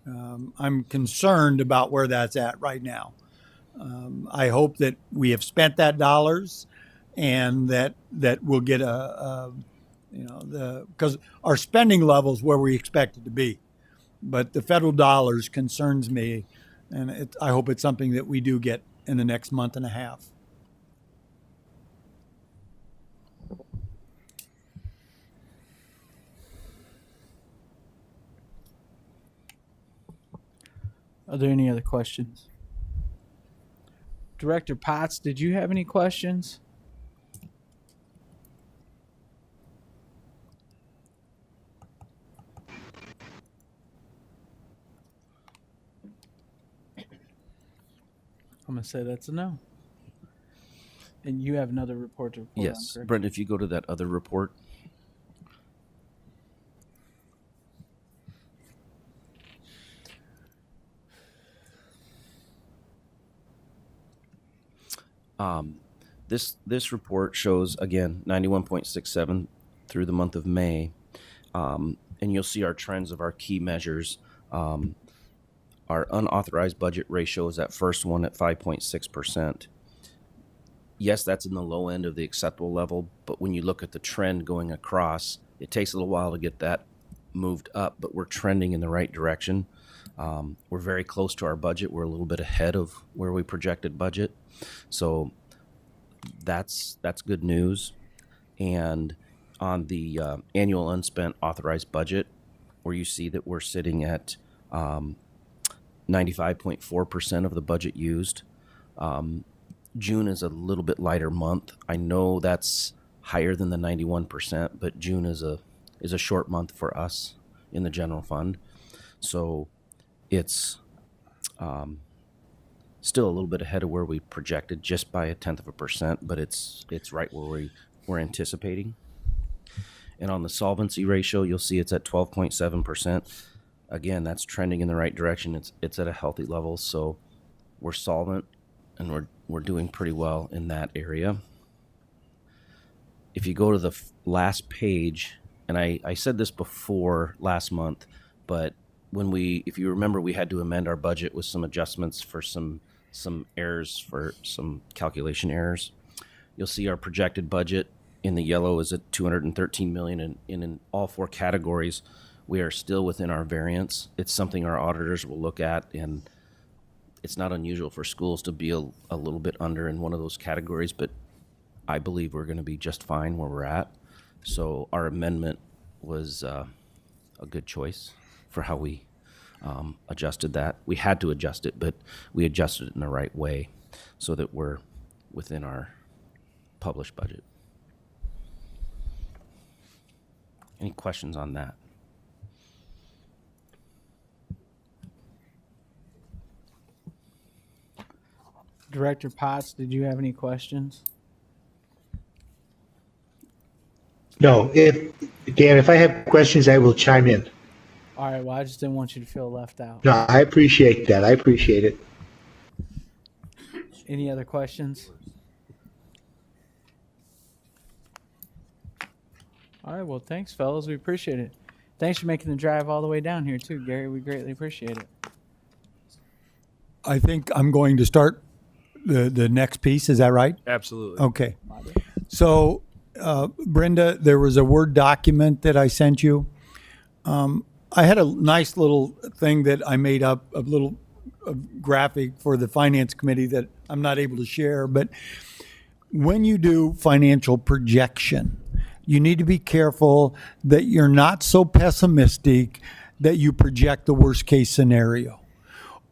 I'm concerned about where that's at right now. I hope that we have spent that dollars and that we'll get because our spending level is where we expect it to be. But the federal dollars concerns me, and I hope it's something that we do get in the next month and a half. Are there any other questions? Director Potts, did you have any questions? I'm going to say that's a no. And you have another report to report on, Yes. correct? Brent, if you go to that other report. This report shows, again, 91.67 through the month of May. And you'll see our trends of our key measures. Our unauthorized budget ratio is that first one at 5.6%. Yes, that's in the low end of the acceptable level, but when you look at the trend going across, it takes a little while to get that moved up, but we're trending in the right direction. We're very close to our budget. We're a little bit ahead of where we projected budget. So that's good news. And on the annual unspent authorized budget, where you see that we're sitting at 95.4% of the budget used. June is a little bit lighter month. I know that's higher than the 91%, but June is a short month for us in the general fund. So it's still a little bit ahead of where we projected, just by 0.1%, but it's right where we're anticipating. And on the solvency ratio, you'll see it's at 12.7%. Again, that's trending in the right direction. It's at a healthy level, so we're solvent and we're doing pretty well in that area. If you go to the last page, and I said this before last month, but if you remember, we had to amend our budget with some adjustments for some errors, for some calculation errors. You'll see our projected budget in the yellow is at $213 million, and in all four categories, we are still within our variance. It's something our auditors will look at, and it's not unusual for schools to be a little bit under in one of those categories, but I believe we're going to be just fine where we're at. So our amendment was a good choice for how we adjusted that. We had to adjust it, but we adjusted it in the right way so that we're within our published budget. Any questions on that? Director Potts, did you have any questions? No, Dan, if I have questions, I will chime in. All right, well, I just didn't want you to feel left out. No, I appreciate that. I appreciate it. Any other questions? All right, well, thanks, fellas. We appreciate it. Thanks for making the drive all the way down here, too, Gary. We greatly appreciate it. I think I'm going to start the next piece. Is that right? Absolutely. Okay. So, Brenda, there was a Word document that I sent you. I had a nice little thing that I made up, a little graphic for the Finance Committee that I'm not able to share. But when you do financial projection, you need to be careful that you're not so pessimistic that you project the worst case scenario,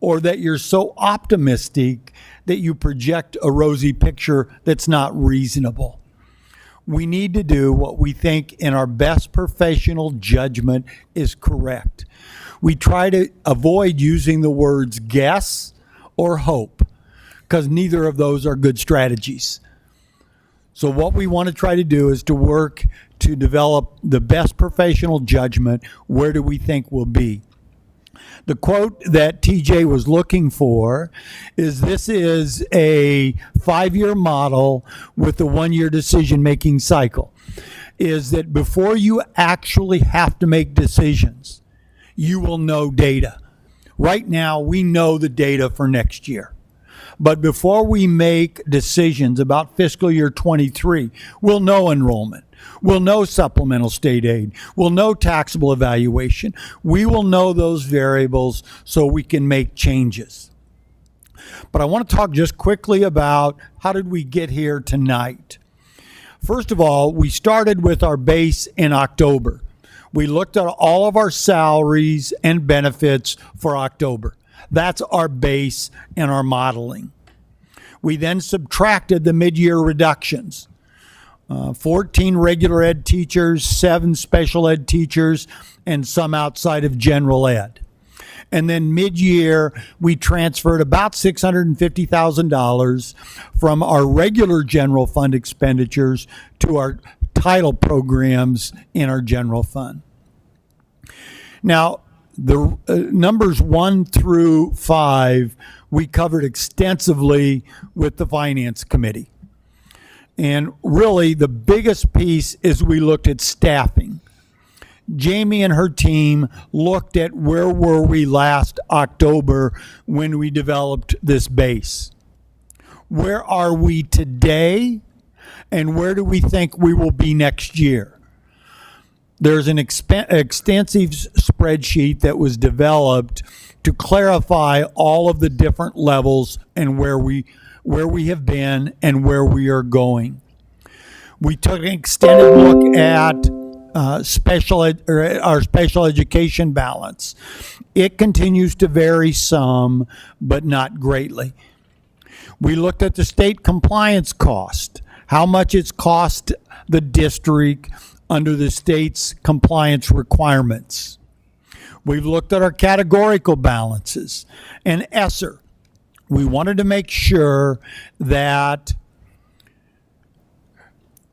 or that you're so optimistic that you project a rosy picture that's not reasonable. We need to do what we think in our best professional judgment is correct. We try to avoid using the words guess or hope, because neither of those are good strategies. So what we want to try to do is to work to develop the best professional judgment. Where do we think we'll be? The quote that TJ was looking for is, this is a 5-year model with a 1-year decision-making cycle, is that before you actually have to make decisions, you will know data. Right now, we know the data for next year. But before we make decisions about fiscal year 23, we'll know enrollment. We'll know supplemental state aid. We'll know taxable evaluation. We will know those variables so we can make changes. But I want to talk just quickly about how did we get here tonight. First of all, we started with our base in October. We looked at all of our salaries and benefits for October. That's our base in our modeling. We then subtracted the mid-year reductions. 14 regular ed teachers, 7 special ed teachers, and some outside of general ed. And then mid-year, we transferred about $650,000 from our regular general fund expenditures to our title programs in our general fund. Now, the numbers 1 through 5, we covered extensively with the Finance Committee. And really, the biggest piece is we looked at staffing. Jamie and her team looked at where were we last October when we developed this base. Where are we today, and where do we think we will be next year? There's an extensive spreadsheet that was developed to clarify all of the different levels and where we have been and where we are going. We took an extended look at our special education balance. It continues to vary some, but not greatly. We looked at the state compliance cost, how much it's cost the district under the state's compliance requirements. We've looked at our categorical balances and ESSER. We wanted to make sure that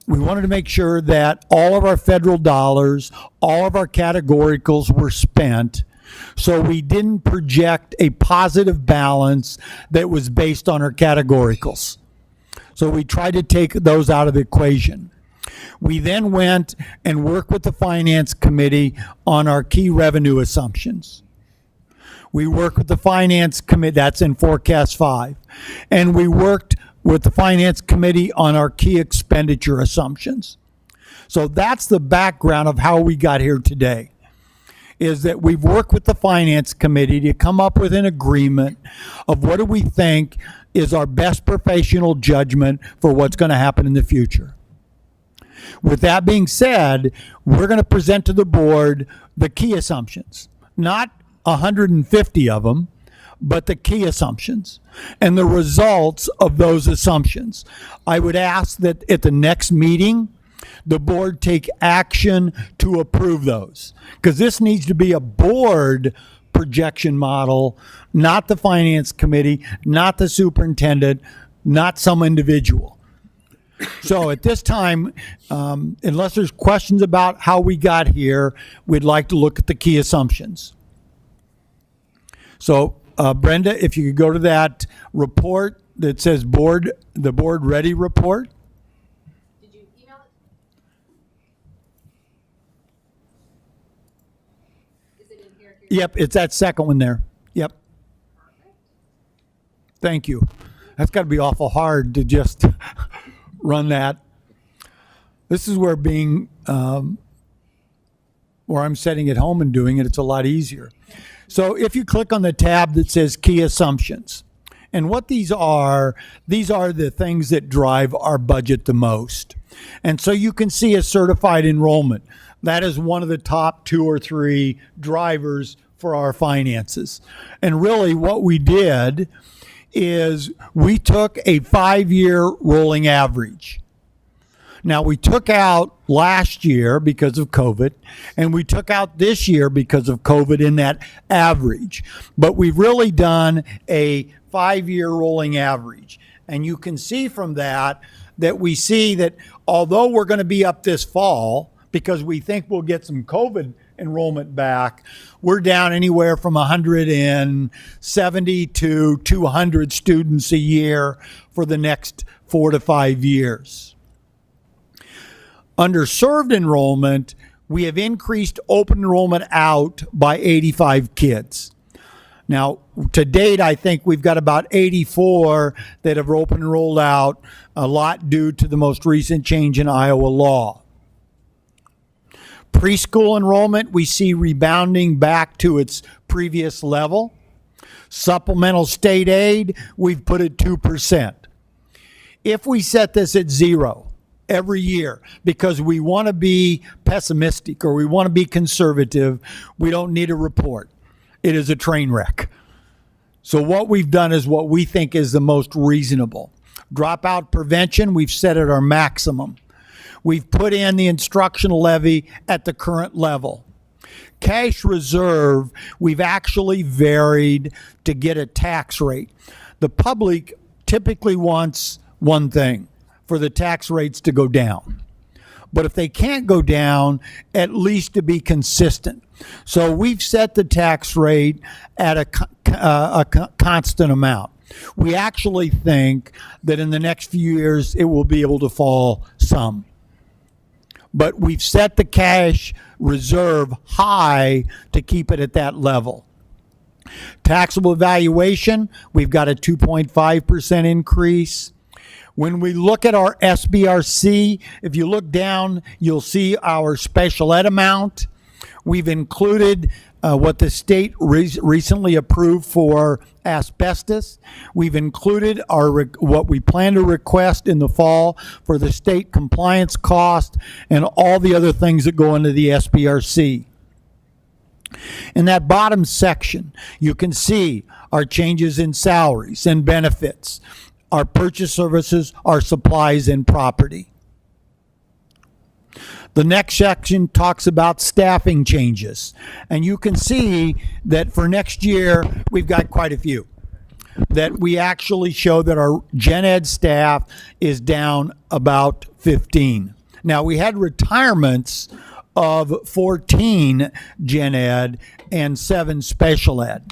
all of our federal dollars, all of our categoricals were spent, so we didn't project a positive balance that was based on our categoricals. So we tried to take those out of the equation. We then went and worked with the Finance Committee on our key revenue assumptions. We worked with the Finance Committee, that's in Forecast 5. And we worked with the Finance Committee on our key expenditure assumptions. So that's the background of how we got here today, is that we've worked with the Finance Committee to come up with an agreement of what do we think is our best professional judgment for what's going to happen in the future. With that being said, we're going to present to the board the key assumptions, not 150 of them, but the key assumptions and the results of those assumptions. I would ask that at the next meeting, the board take action to approve those, because this needs to be a board projection model, not the Finance Committee, not the superintendent, not some individual. So at this time, unless there's questions about how we got here, we'd like to look at the key assumptions. So Brenda, if you could go to that report that says the board ready report. Did you email it? Is it in here? Yep, it's that second one there. Yep. Thank you. That's got to be awful hard to just run that. This is where where I'm sitting at home and doing it, it's a lot easier. So if you click on the tab that says key assumptions, and what these are the things that drive our budget the most. And so you can see a certified enrollment. That is one of the top 2 or 3 drivers for our finances. And really what we did is we took a 5-year rolling average. Now, we took out last year because of COVID, and we took out this year because of COVID in that average. But we've really done a 5-year rolling average. And you can see from that we see that although we're going to be up this fall, because we think we'll get some COVID enrollment back, we're down anywhere from 170 to 200 students a year for the next 4 to 5 years. Underserved enrollment, we have increased open enrollment out by 85 kids. Now, to date, I think we've got about 84 that have open enrolled out, a lot due to the most recent change in Iowa law. Preschool enrollment, we see rebounding back to its previous level. Supplemental State Aid, we've put it 2%. If we set this at 0 every year because we want to be pessimistic or we want to be conservative, we don't need a report. It is a train wreck. So what we've done is what we think is the most reasonable. Dropout prevention, we've set at our maximum. We've put in the instructional levy at the current level. Cash reserve, we've actually varied to get a tax rate. The public typically wants one thing, for the tax rates to go down. But if they can't go down, at least to be consistent. So we've set the tax rate at a constant amount. We actually think that in the next few years, it will be able to fall some. But we've set the cash reserve high to keep it at that level. Taxable evaluation, we've got a 2.5% increase. When we look at our SBRC, if you look down, you'll see our special ed amount. We've included what the state recently approved for asbestos. We've included what we plan to request in the fall for the state compliance cost and all the other things that go into the SBRC. In that bottom section, you can see our changes in salaries and benefits, our purchase services, our supplies and property. The next section talks about staffing changes. And you can see that for next year, we've got quite a few. That we actually show that our gen ed staff is down about 15. Now, we had retirements of 14 gen ed and 7 special ed.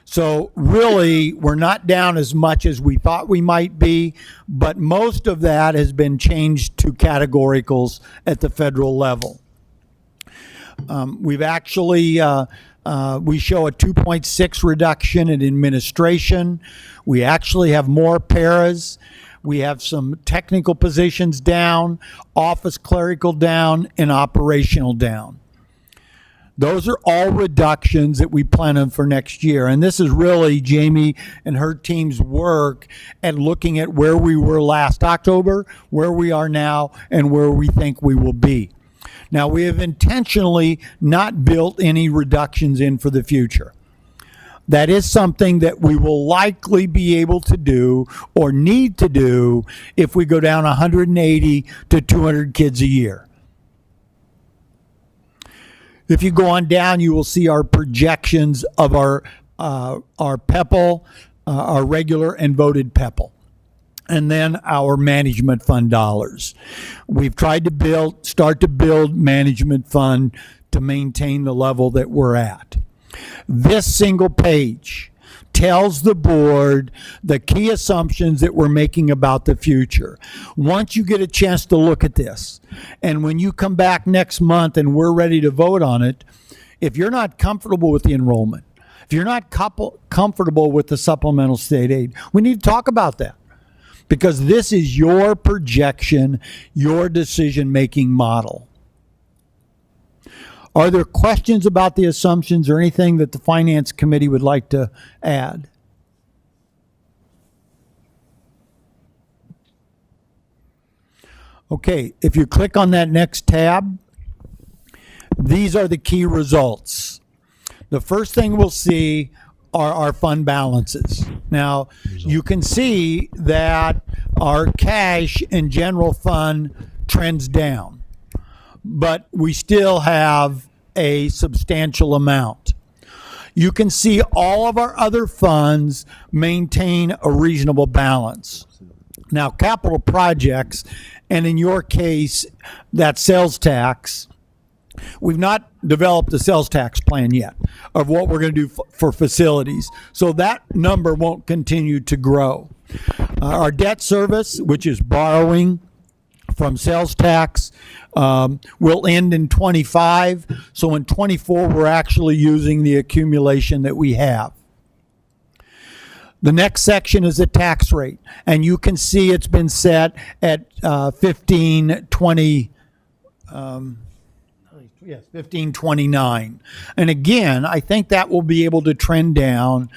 So really, we're not down as much as we thought we might be, but most of that has been changed to categoricals at the federal level. We've actually, we show a 2.6 reduction in administration. We actually have more paras. We have some technical positions down, office clerical down, and operational down. Those are all reductions that we plan on for next year. And this is really Jamie and her team's work at looking at where we were last October, where we are now, and where we think we will be. Now, we have intentionally not built any reductions in for the future. That is something that we will likely be able to do or need to do if we go down 180 to 200 kids a year. If you go on down, you will see our projections of our PEPL, our regular and voted PEPL. and then our management fund dollars. We've tried to start to build management fund to maintain the level that we're at. This single page tells the board the key assumptions that we're making about the future. Once you get a chance to look at this, and when you come back next month and we're ready to vote on it, if you're not comfortable with the enrollment, if you're not comfortable with the supplemental state aid, we need to talk about that. Because this is your projection, your decision-making model. Are there questions about the assumptions or anything that the Finance Committee would like to add? Okay, if you click on that next tab, these are the key results. The first thing we'll see are our fund balances. Now, you can see that our cash and general fund trends down, but we still have a substantial amount. You can see all of our other funds maintain a reasonable balance. Now, capital projects, and in your case, that sales tax, we've not developed a sales tax plan yet of what we're going to do for facilities. So that number won't continue to grow. Our debt service, which is borrowing from sales tax, will end in 25. So in 24, we're actually using the accumulation that we have. The next section is the tax rate. And you can see it's been set at 15.20. Yes, 15.29. And again, I think that will be able to trend down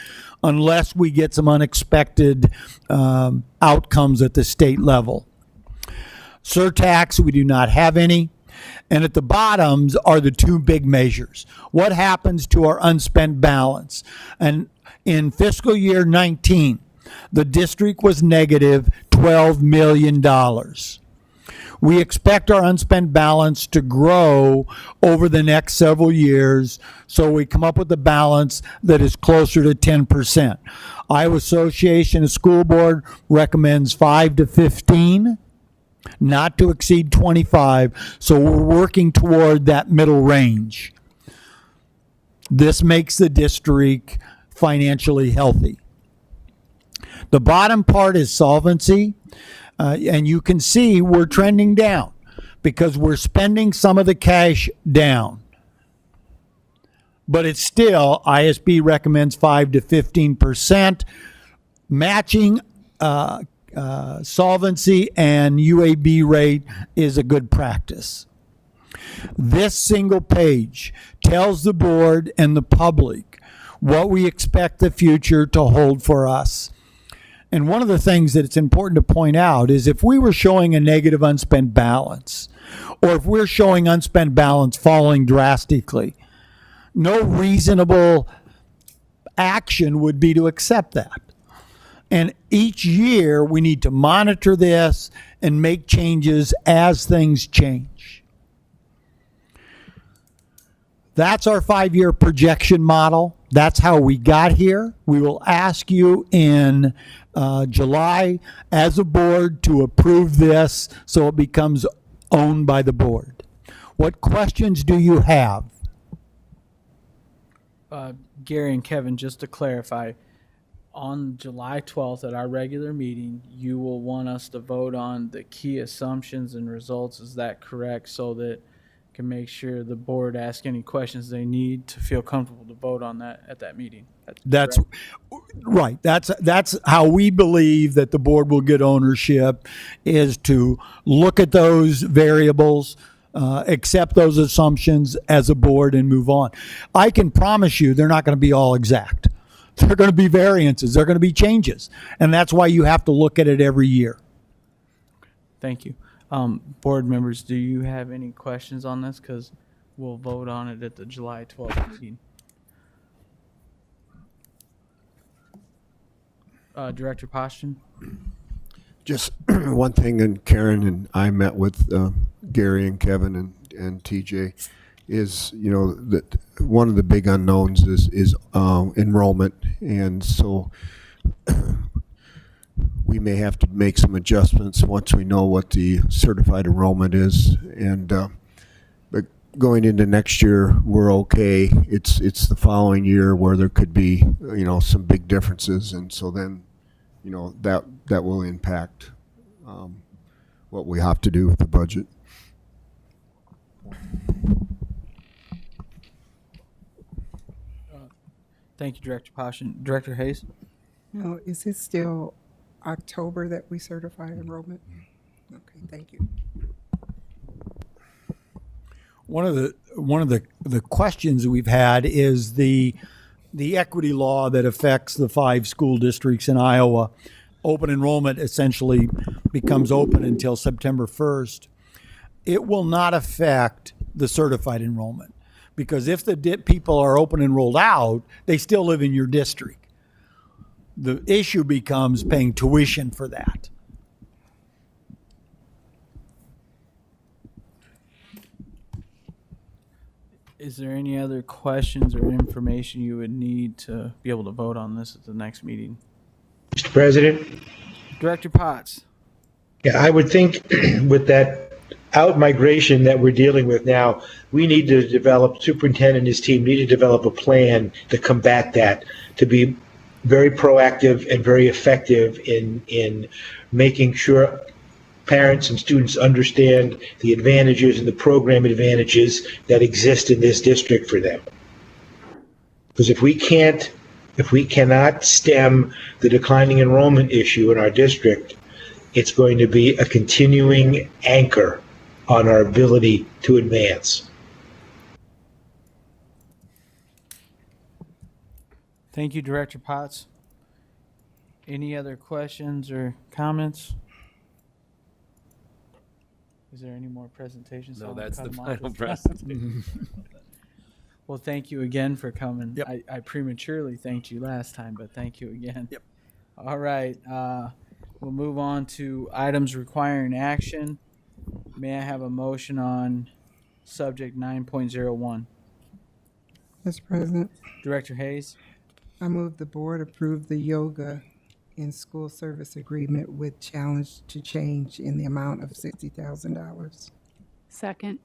unless we get some unexpected outcomes at the state level. Surtax, we do not have any. And at the bottoms are the two big measures. What happens to our unspent balance? And in fiscal year 19, the district was negative $12 million. We expect our unspent balance to grow over the next several years, so we come up with a balance that is closer to 10%. Iowa Association of School Board recommends 5 to 15, not to exceed 25, so we're working toward that middle range. This makes the district financially healthy. The bottom part is solvency. And you can see we're trending down because we're spending some of the cash down. But it's still, ISB recommends 5 to 15%. Matching solvency and UAB rate is a good practice. This single page tells the board and the public what we expect the future to hold for us. And one of the things that it's important to point out is if we were showing a negative unspent balance, or if we're showing unspent balance falling drastically, no reasonable action would be to accept that. And each year we need to monitor this and make changes as things change. That's our 5-year projection model. That's how we got here. We will ask you in July as a board to approve this so it becomes owned by the board. What questions do you have? Gary and Kevin, just to clarify, on July 12th at our regular meeting, you will want us to vote on the key assumptions and results. Is that correct? So that can make sure the board asks any questions they need to feel comfortable to vote on that at that meeting. That's right. That's how we believe that the board will get ownership, is to look at those variables, accept those assumptions as a board and move on. I can promise you they're not going to be all exact. They're going to be variances. They're going to be changes. And that's why you have to look at it every year. Thank you. Board members, do you have any questions on this? Because we'll vote on it at the July 12th meeting. Director Poston? Just one thing, and Karen and I met with Gary and Kevin and TJ, is, you know, that one of the big unknowns is enrollment. And so we may have to make some adjustments once we know what the certified enrollment is. And but going into next year, we're okay. It's the following year where there could be, you know, some big differences, and so then, you know, that will impact what we have to do with the budget. Thank you, Director Passion. Director Hayes? No, is it still October that we certify enrollment? Okay, thank you. One of the questions we've had is the equity law that affects the 5 school districts in Iowa. Open enrollment essentially becomes open until September 1st. It will not affect the certified enrollment, because if the people are open enrolled out, they still live in your district. The issue becomes paying tuition for that. Is there any other questions or information you would need to be able to vote on this at the next meeting? Mr. President? Director Potts? Yeah, I would think with that out-migration that we're dealing with now, we need to develop, superintendent and his team need to develop a plan to combat that, to be very proactive and very effective in making sure parents and students understand the advantages and the program advantages that exist in this district for them. Because if we cannot stem the declining enrollment issue in our district, it's going to be a continuing anchor on our ability to advance. Thank you, Director Potts. Any other questions or comments? Is there any more presentations? No, I'll that's cut the 'em off final this time. presentation. Well, thank you again for coming. Yep. I prematurely thanked you last time, but thank you again. Yep. All right. We'll move on to items requiring action. May I have a motion on subject 9.01? Mr. President, Director Hayes? I move the board approve the yoga in school service agreement with challenge to change in the amount of $60,000. Second.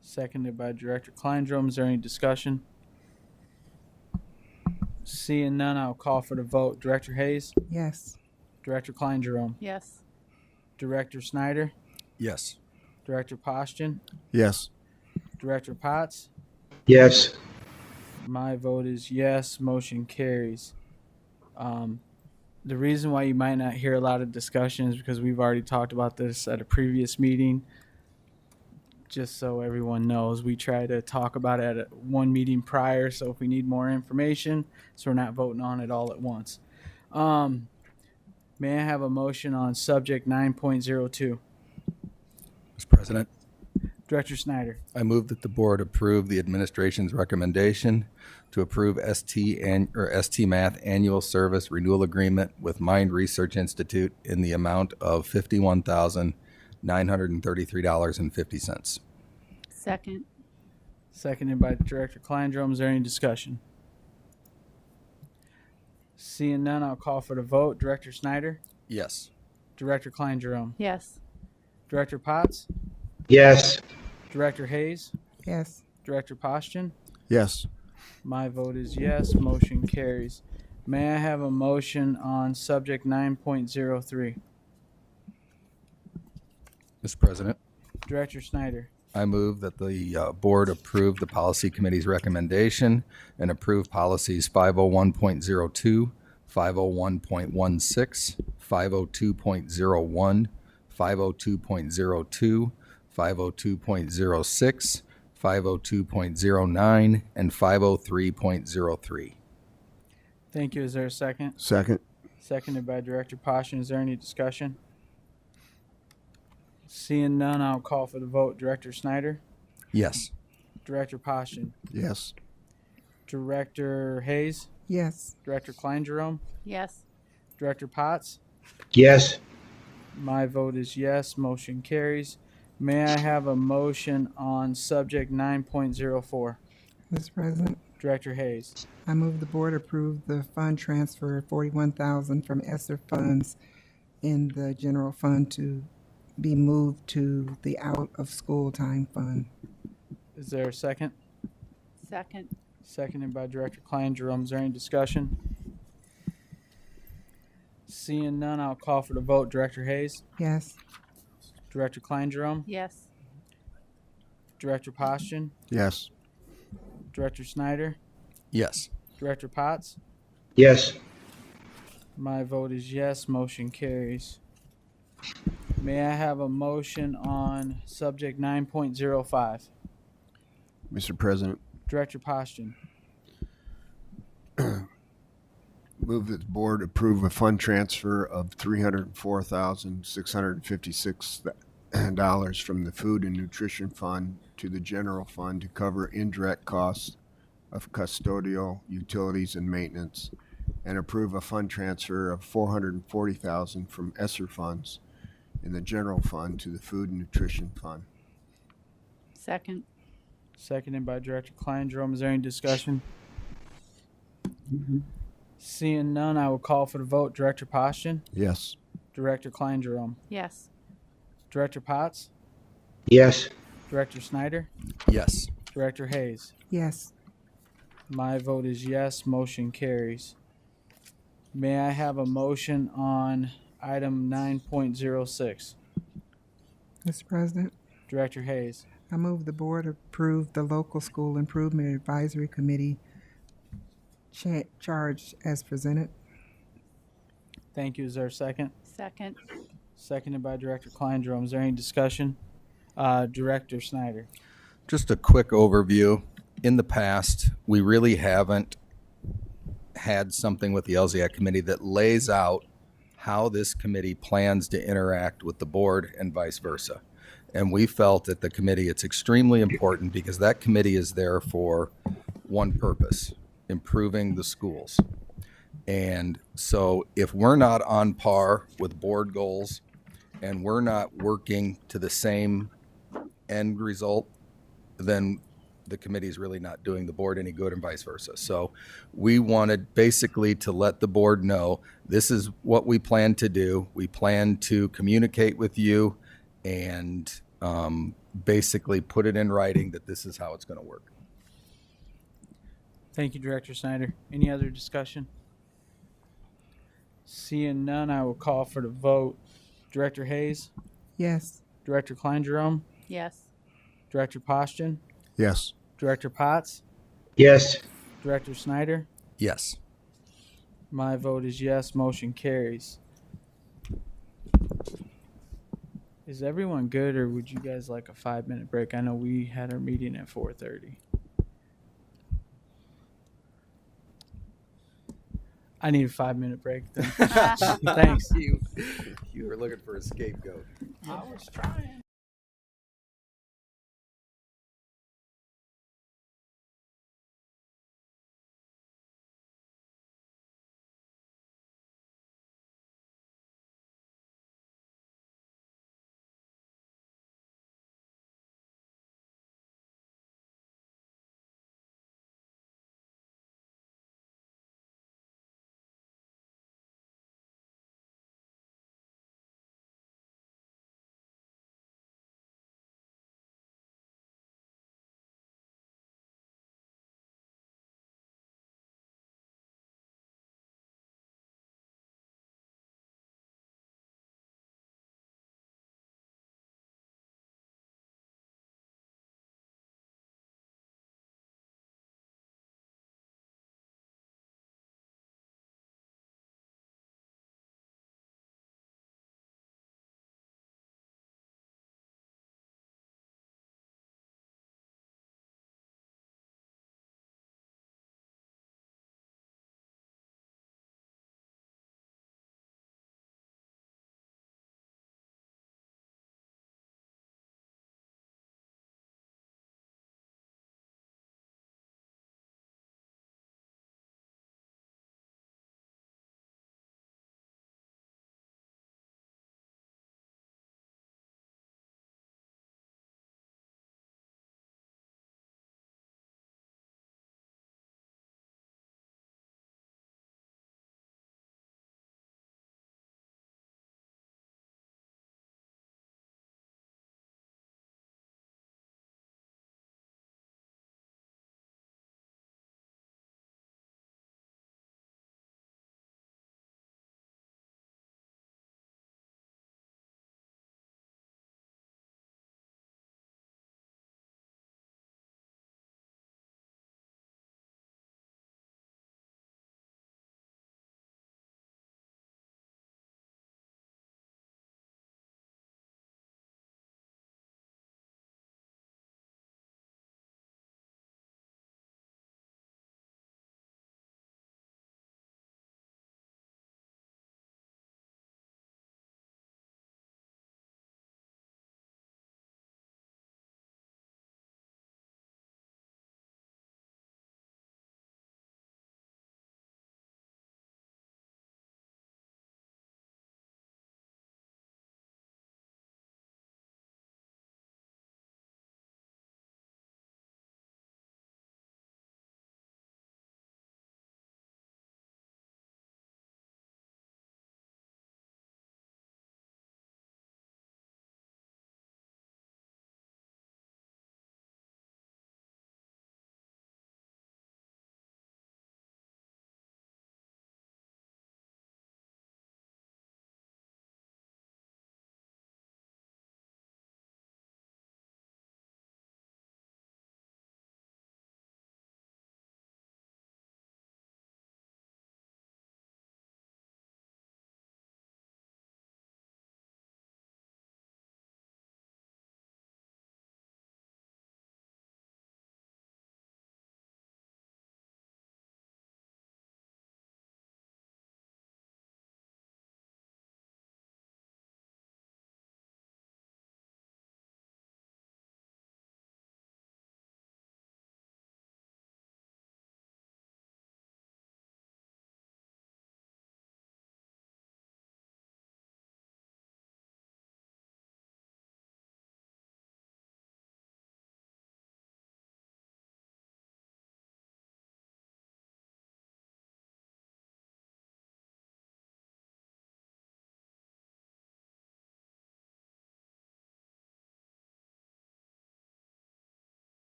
Seconded by Director Kleindrum. Is there any discussion? Seeing none, I'll call for the vote. Director Hayes? Yes. Director Kleindrum? Yes. Director Snyder? Yes. Director Poston? Yes. Director Potts? Yes. My vote is yes. Motion carries. The reason why you might not hear a lot of discussion is because we've already talked about this at a previous meeting. Just so everyone knows, we try to talk about it at one meeting prior, so if we need more information, so we're not voting on it all at once. May I have a motion on subject 9.02? Mr. President, Director Snyder. I move that the board approve the administration's recommendation to approve ST Math annual service renewal agreement with Mind Research Institute in the amount of $51,933.50. Second. Seconded by Director Kleindrum. Is there any discussion? Seeing none, I'll call for the vote. Director Snyder? Yes. Director Kleindrum? Yes. Director Potts? Yes. Director Hayes? Yes. Director Poston? Yes. My vote is yes. Motion carries. May I have a motion on subject 9.03? Mr. President, Director Snyder. I move that the board approve the policy committee's recommendation and approve policies 501.02, 501.16, 502.01, 502.02, 502.06, 502.09, and 503.03. Thank you. Is there a second? Second. Seconded by Director Poston. Is there any discussion? Seeing none, I'll call for the vote. Director Snyder? Yes. Director Poston? Yes. Director Hayes? Yes. Director Klein-Jerome? Yes. Director Potts? Yes. My vote is yes. Motion carries. May I have a motion on subject 9.04? Mr. President, Director Hayes. I move the board approve the fund transfer of $41,000 from ESSER funds in the general fund to be moved to the out-of-school time fund. Is there a second? Second. Seconded by Director Klein Jerome. Is there any discussion? Seeing none, I'll call for the vote. Director Hayes, Yes. Director Klein Jerome, Yes. Director Postian, Yes. Director Snyder, Yes. Director Potts. Yes. My vote is yes. Motion carries. May I have a motion on subject 9.05? Mr. President, Director Postian. move that the board approve a fund transfer of $304,656 from the Food and Nutrition Fund to the General Fund to cover indirect costs of custodial, utilities, and maintenance, and approve a fund transfer of $440,000 from ESSER funds in the General Fund to the Food and Nutrition Fund. Second. Seconded by Director Klein Jerome. Is there any discussion? Seeing none, I will call for the vote. Director Postian, Yes. Director Klein Jerome, Yes. Director Potts, Yes. Director Snyder, Yes. Director Hayes. Yes. My vote is yes. Motion carries. May I have a motion on item 9.06? Mr. President, Director Hayes. I move the board approve the Local School Improvement Advisory Committee charge as presented. Thank you. Is there a second? Second. Seconded by Director Klein Jerome. Is there any discussion? Director Snyder. Just a quick overview. In the past, we really haven't had something with the LZAC committee that lays out how this committee plans to interact with the board and vice versa. And we felt at the committee it's extremely important because that committee is there for one purpose: improving the schools. And so if we're not on par with board goals and we're not working to the same end result, then the committee is really not doing the board any good and vice versa. So we wanted basically to let the board know this is what we plan to do. We plan to communicate with you and basically put it in writing that this is how it's going to work. Thank you, Director Snyder. Any other discussion? Seeing none, I will call for the vote. Director Hayes, Yes. Director Klein Jerome, Yes. Director Postian, Yes. Director Potts, Yes. Director Snyder. Yes. My vote is yes. Motion carries. Is everyone good, or would you guys like a 5-minute break? I know we had our meeting at 4:30. I need a 5-minute break then. Thanks. You were looking for a scapegoat. I was trying.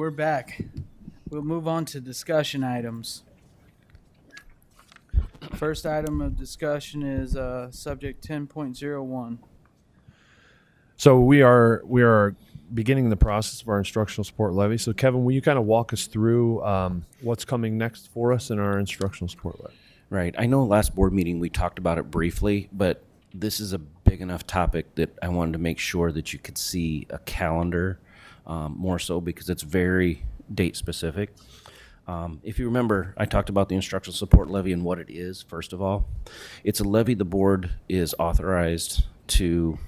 we're back. We'll move on to discussion items. First item of discussion is subject 10.01. So we are beginning the process of our instructional support levy. So Kevin, will you kind of walk us through what's coming next for us in our instructional support levy? Right. I know last board meeting we talked about it briefly, but this is a big enough topic that I wanted to make sure that you could see a calendar more so because it's very date specific. If you remember, I talked about the instructional support levy and what it is, first of all. It's a levy the board is authorized to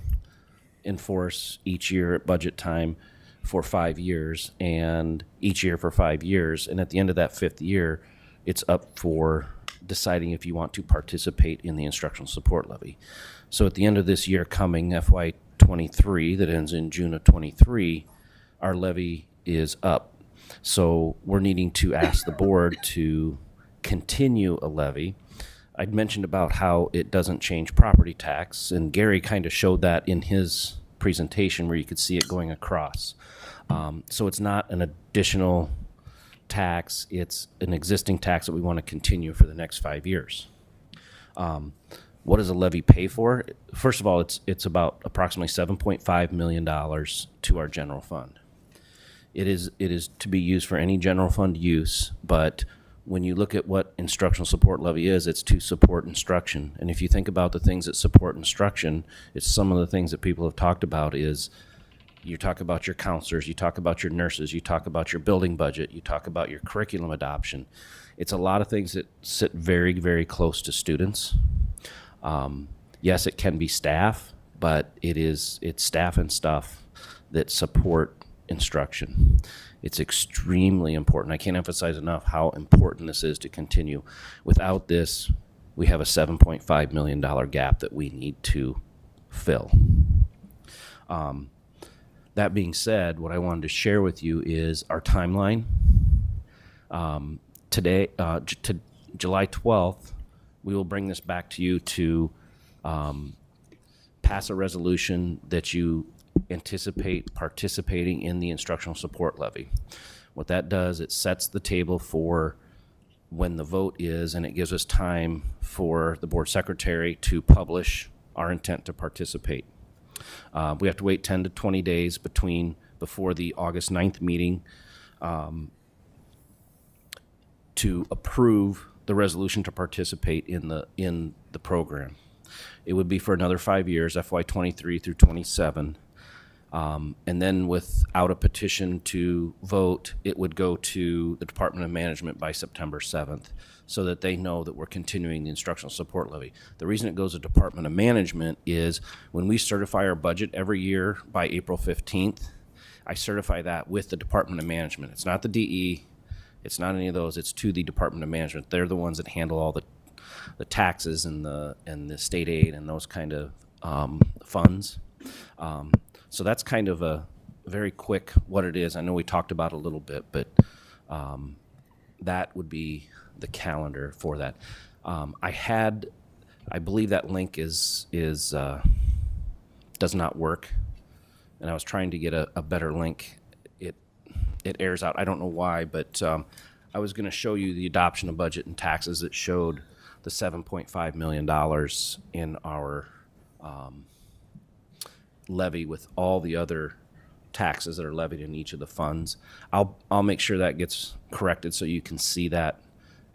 enforce each year at budget time for 5 years, and each year for 5 years. And at the end of that 5th year, it's up for deciding if you want to participate in the instructional support levy. So at the end of this year coming, FY23, that ends in June of 23, our levy is up. So we're needing to ask the board to continue a levy. I'd mentioned about how it doesn't change property tax, and Gary kind of showed that in his presentation where you could see it going across. So it's not an additional tax, it's an existing tax that we want to continue for the next 5 years. What does a levy pay for? First of all, it's about approximately $7.5 million to our general fund. It is to be used for any general fund use, but when you look at what instructional support levy is, it's to support instruction. And if you think about the things that support instruction, it's some of the things that people have talked about is you talk about your counselors, you talk about your nurses, you talk about your building budget, you talk about your curriculum adoption. It's a lot of things that sit very, very close to students. Yes, it can be staff, but it's staff and stuff that support instruction. It's extremely important. I can't emphasize enough how important this is to continue. Without this, we have a $7.5 million gap that we need to fill. That being said, what I wanted to share with you is our timeline. Today, to July 12th, we will bring this back to you to pass a resolution that you anticipate participating in the instructional support levy. What that does, it sets the table for when the vote is, and it gives us time for the board secretary to publish our intent to participate. We have to wait 10 to 20 days before the August 9th meeting to approve the resolution to participate in the program. It would be for another 5 years, FY23 through 27. And then without a petition to vote, it would go to the Department of Management by September 7th so that they know that we're continuing the instructional support levy. The reason it goes to Department of Management is when we certify our budget every year by April 15th, I certify that with the Department of Management. It's not the DE, it's not any of those, it's to the Department of Management. They're the ones that handle all the taxes and the state aid and those kind of funds. So that's kind of a very quick what it is. I know we talked about it a little bit, but that would be the calendar for that. I believe that link is does not work, and I was trying to get a better link. It airs out. I don't know why, but I was going to show you the adoption of budget and taxes that showed the $7.5 million in our levy with all the other taxes that are levied in each of the funds. I'll make sure that gets corrected so you can see that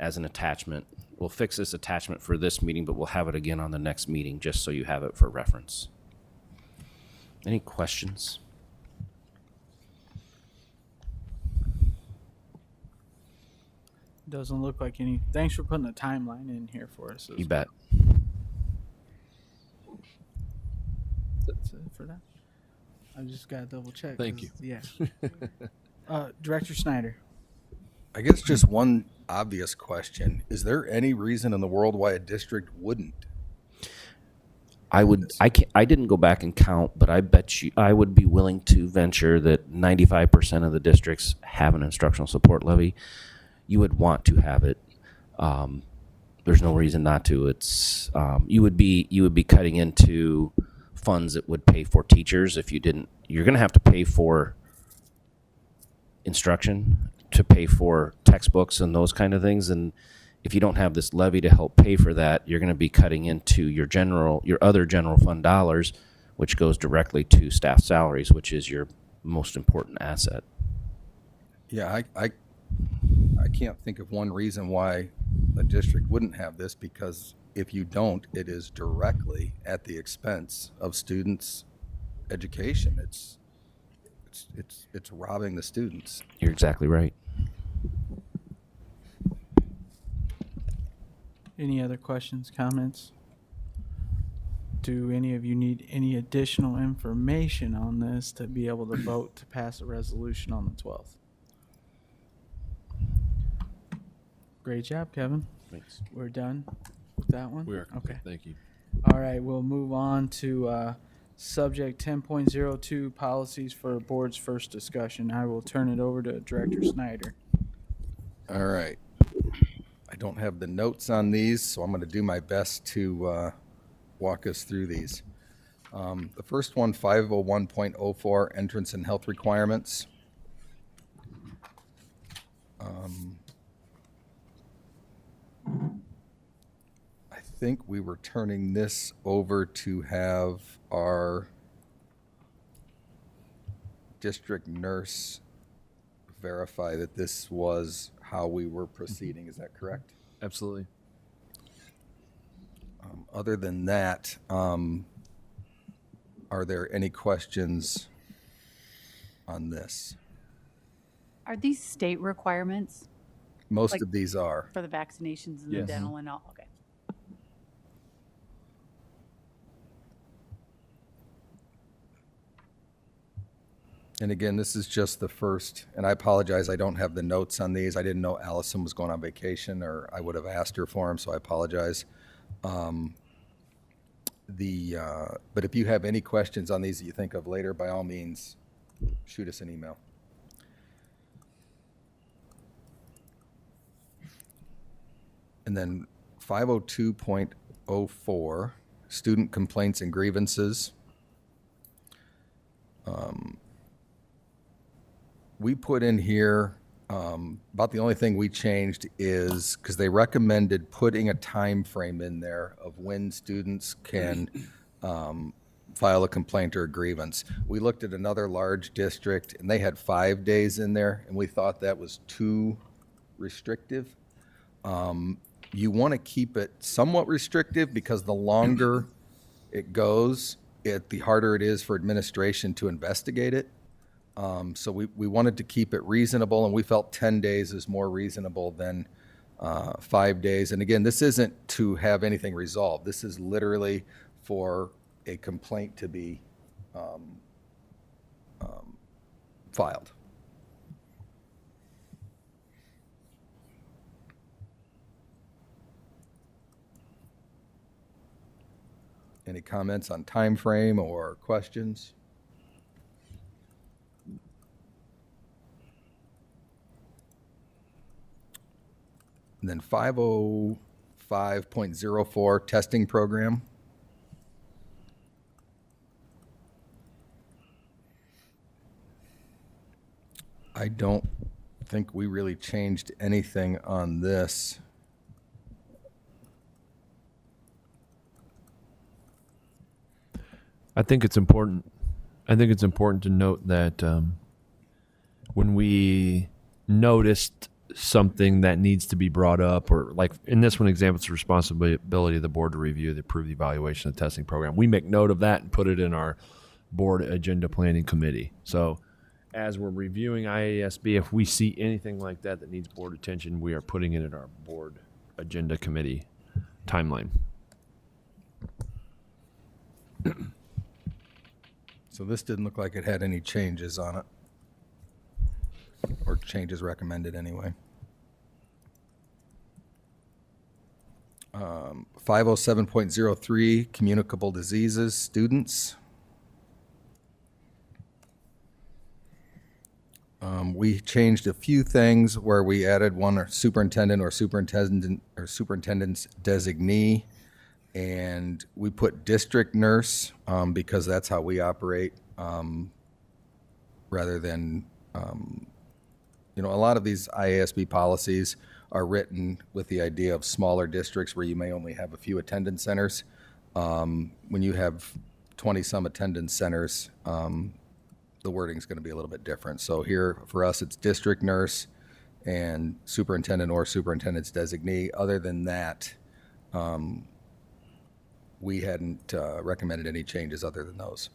as an attachment. We'll fix this attachment for this meeting, but we'll have it again on the next meeting just so you have it for reference. Any questions? Doesn't look like any. Thanks for putting a timeline in here for us. You bet. That's it for that. I just got to double check. Thank you. Yeah. Director Snyder. I guess just one obvious question. Is there any reason in the world why a district wouldn't? I didn't go back and count, but I bet you I would be willing to venture that 95% of the districts have an instructional support levy. You would want to have it. There's no reason not to. It's you would be cutting into funds that would pay for teachers if you didn't. You're going to have to pay for instruction to pay for textbooks and those kind of things. And if you don't have this levy to help pay for that, you're going to be cutting into your other general fund dollars, which goes directly to staff salaries, which is your most important asset. Yeah, I can't think of one reason why a district wouldn't have this, because if you don't, it is directly at the expense of students' education. It's robbing the students. You're exactly right. Any other questions, comments? Do any of you need any additional information on this to be able to vote to pass a resolution on the 12th? Great job, Kevin. Thanks. We're done with that one? We are. Okay. Thank you. All right, we'll move on to subject 10.02, policies for board's first discussion. I will turn it over to Director Snyder. All right. I don't have the notes on these, so I'm going to do my best to walk us through these. The first one, 501.04, entrance and health requirements. I think we were turning this over to have our district nurse verify that this was how we were proceeding. Is that correct? Absolutely. Other than that, are there any questions on this? Are these state requirements Most Like- of these are. for the vaccinations and the Yes. dental and all? Okay. And again, this is just the first, and I apologize, I don't have the notes on these. I didn't know Allison was going on vacation, or I would have asked her for them, so I apologize. But if you have any questions on these that you think of later, by all means, shoot us an email. And then 502.04, student complaints and grievances. We put in here, about the only thing we changed is, because they recommended putting a time frame in there of when students can file a complaint or a grievance. We looked at another large district, and they had 5 days in there, and we thought that was too restrictive. You want to keep it somewhat restrictive, because the longer it goes, the harder it is for administration to investigate it. So we wanted to keep it reasonable, and we felt 10 days is more reasonable than 5 days. And again, this isn't to have anything resolved. This is literally for a complaint to be filed. Any comments on time frame or questions? And then 505.04 testing program. I don't think we really changed anything on this. I think it's important to note that when we noticed something that needs to be brought up, or like in this one example, it's the responsibility of the board to review the approve the evaluation of the testing program. We make note of that and put it in our board agenda planning committee. So as we're reviewing IASB, if we see anything like that that needs board attention, we are putting it in our board agenda committee timeline. So this didn't look like it had any changes on it, or changes recommended anyway. 507.03, communicable diseases, students. We changed a few things where we added one superintendent or superintendent's designee, and we put district nurse because that's how we operate, rather than you know, a lot of these IASB policies are written with the idea of smaller districts where you may only have a few attendance centers. When you have 20-some attendance centers, the wording is going to be a little bit different. So here, for us, it's district nurse and superintendent or superintendent's designee. Other than that, we hadn't recommended any changes other than those.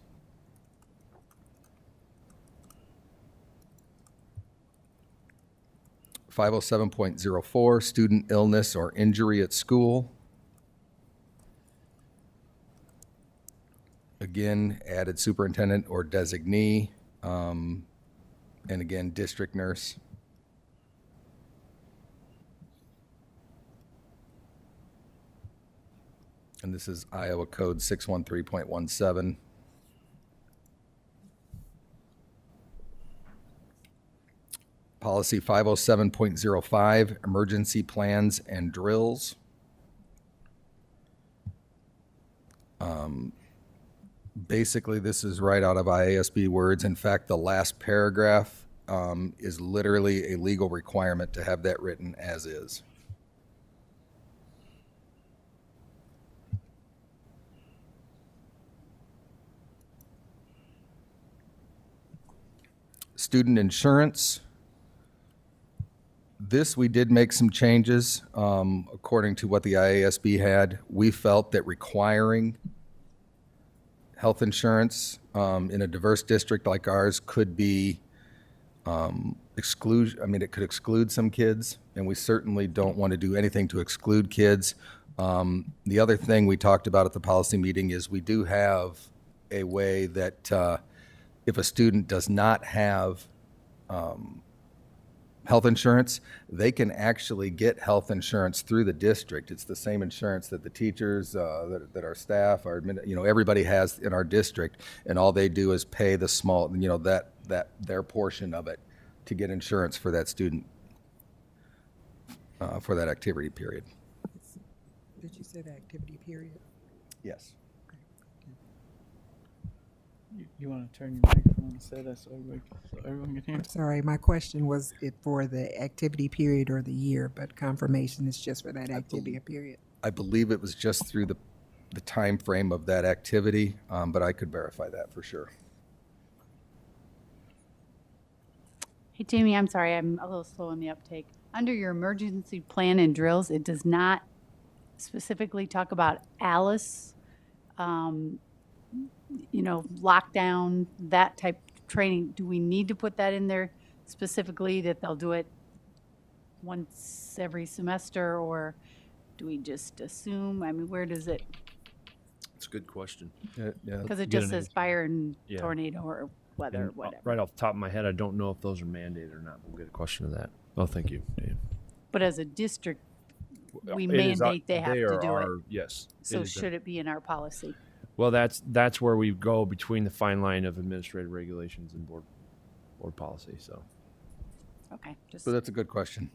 .04, student illness or injury at school. Again, added superintendent or designee, and again, district nurse. And this is Iowa Code 613.17. Policy 507.05, emergency plans and drills. Basically, this is right out of IASB words. In fact, the last paragraph is literally a legal requirement to have that written as is. Student insurance. This, we did make some changes according to what the IASB had. We felt that requiring health insurance in a diverse district like ours could be it could exclude some kids, and we certainly don't want to do anything to exclude kids. The other thing we talked about at the policy meeting is we do have a way that if a student does not have health insurance, they can actually get health insurance through the district. It's the same insurance that the teachers, that our staff, everybody has in our district, and all they do is pay the small, that their portion of it to get insurance for that student for that activity period. Did you say the activity period? Yes. You want to turn your microphone and say that so everyone can hear? Sorry, my question was it for the activity period or the year, but confirmation is just for that activity period. I believe it was just through the time frame of that activity, but I could verify that for sure. Hey, Jamie, I'm sorry, I'm a little slow on the uptake. Under your emergency plan and drills, it does not specifically talk about Alice, lockdown, that type of training. Do we need to put that in there specifically, that they'll do it once every semester, or do we just assume? I mean, where does it? It's a good question. Because it just says fire and tornado or weather, And whatever. right off the top of my head, I don't know if those are mandated or not. We'll get a question of that. Oh, thank you, Dave. But as a district, we It is mandate they have to do it. Yes. So should it be in our policy? Well, that's where we go between the fine line of administrative regulations and board policy. So, Okay, just. So that's a good question.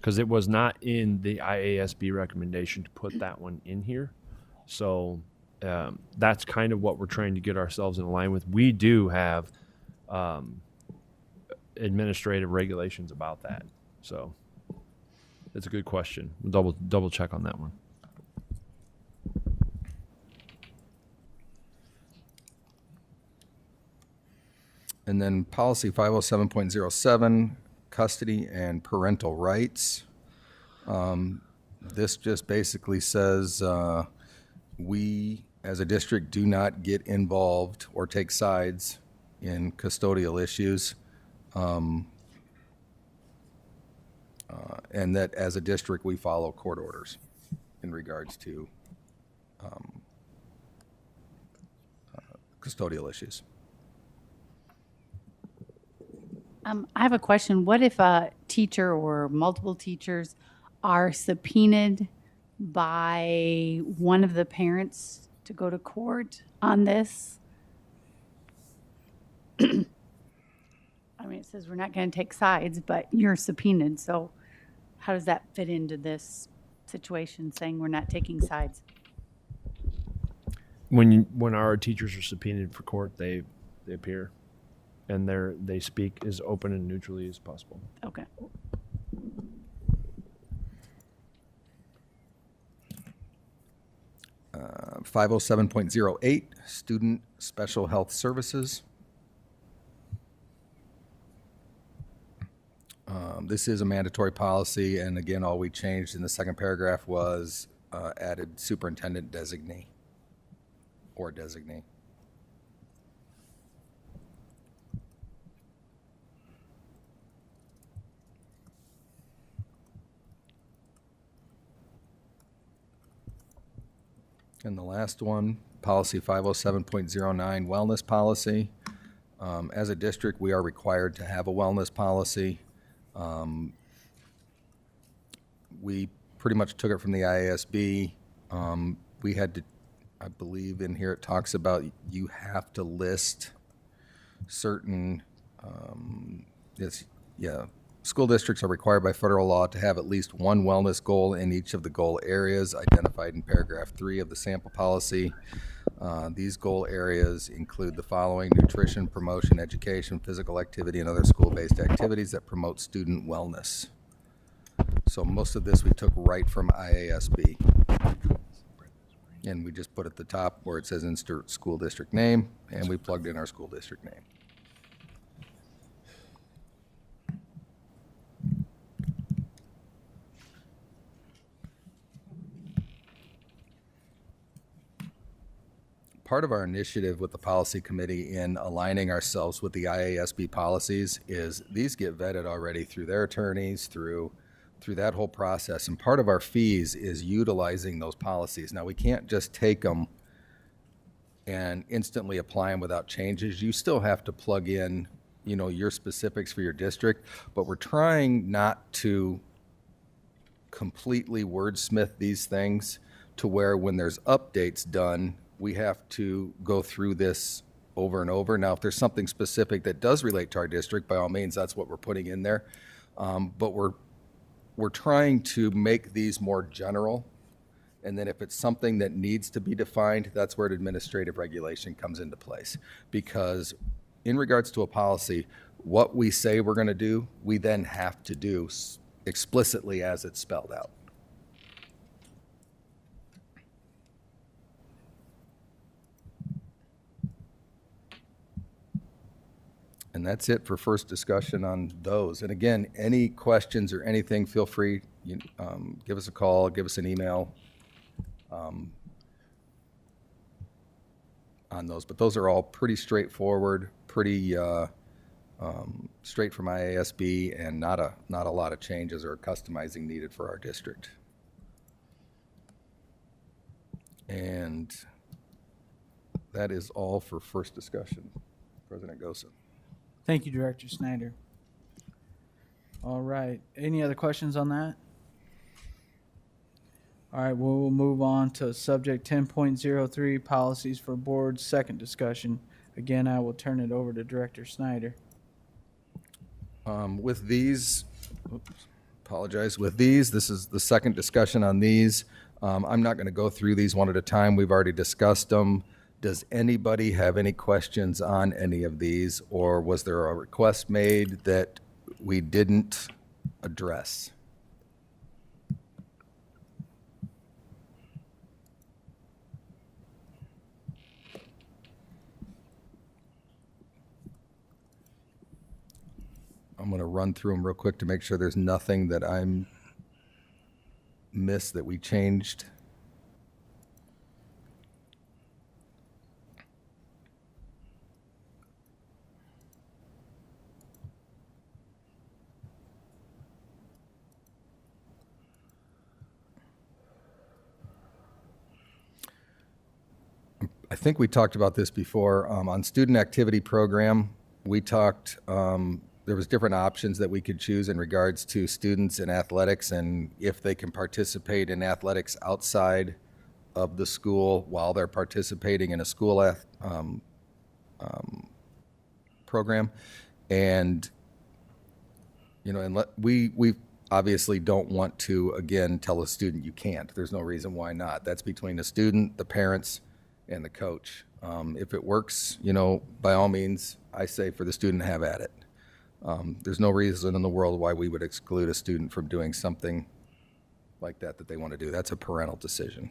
because it was not in the IASB recommendation to put that one in here, so that's kind of what we're trying to get ourselves in line with. We do have administrative regulations about that, so it's a good question. We'll double check on that one. And then policy 507.07, custody and parental rights. This just basically says we, as a district, do not get involved or take sides in custodial issues. And that as a district, we follow court orders in regards to custodial issues. I have a question. What if a teacher or multiple teachers are subpoenaed by one of the parents to go to court on this? I mean, it says we're not going to take sides, but you're subpoenaed. So how does that fit into this situation, saying we're not taking sides? When our teachers are subpoenaed for court, they appear. and they speak as open and neutrally as possible. Okay. Uh, 507.08, Student Special Health Services. This is a mandatory policy, and again, all we changed in the second paragraph was added superintendent designee or designee. And the last one, policy 507.09, wellness policy. As a district, we are required to have a wellness policy. We pretty much took it from the IASB. We had to, I believe in here it talks about you have to list certain, school districts are required by federal law to have at least one wellness goal in each of the goal areas identified in paragraph 3 of the sample policy. These goal areas include the following: nutrition, promotion, education, physical activity, and other school-based activities that promote student wellness. So most of this we took right from IASB. And we just put at the top where it says insert school district name, and we plugged in our school district name. Part of our initiative with the policy committee in aligning ourselves with the IASB policies is these get vetted already through their attorneys, through that whole process. And part of our fees is utilizing those policies. Now, we can't just take them and instantly apply them without changes. You still have to plug in, your specifics for your district, but we're trying not to completely wordsmith these things to where when there's updates done, we have to go through this over and over. Now, if there's something specific that does relate to our district, by all means, that's what we're putting in there. But we're trying to make these more general. And then if it's something that needs to be defined, that's where administrative regulation comes into place. Because in regards to a policy, what we say we're going to do, we then have to do explicitly as it's spelled out. And that's it for first discussion on those. And again, any questions or anything, feel free, give us a call, give us an email on those. But those are all pretty straightforward, pretty straight from IASB, and not a lot of changes or customizing needed for our district. And that is all for first discussion. President Gosen. Thank you, Director Snyder. All right. Any other questions on that? All right, we'll move on to subject 10.03, policies for board, second discussion. Again, I will turn it over to Director Snyder. With these, this is the second discussion on these. I'm not going to go through these one at a time. We've already discussed them. Does anybody have any questions on any of these, or was there a request made that we didn't address? I'm going to run through them real quick to make sure there's nothing that I'm missed that we changed. I think we talked about this before. On student activity program, we talked, there was different options that we could choose in regards to students in athletics and if they can participate in athletics outside of the school while they're participating in a school program. And, we obviously don't want to, again, tell a student you can't. There's no reason why not. That's between the student, the parents, and the coach. If it works, by all means, I say for the student, have at it. There's no reason in the world why we would exclude a student from doing something like that they want to do. That's a parental decision.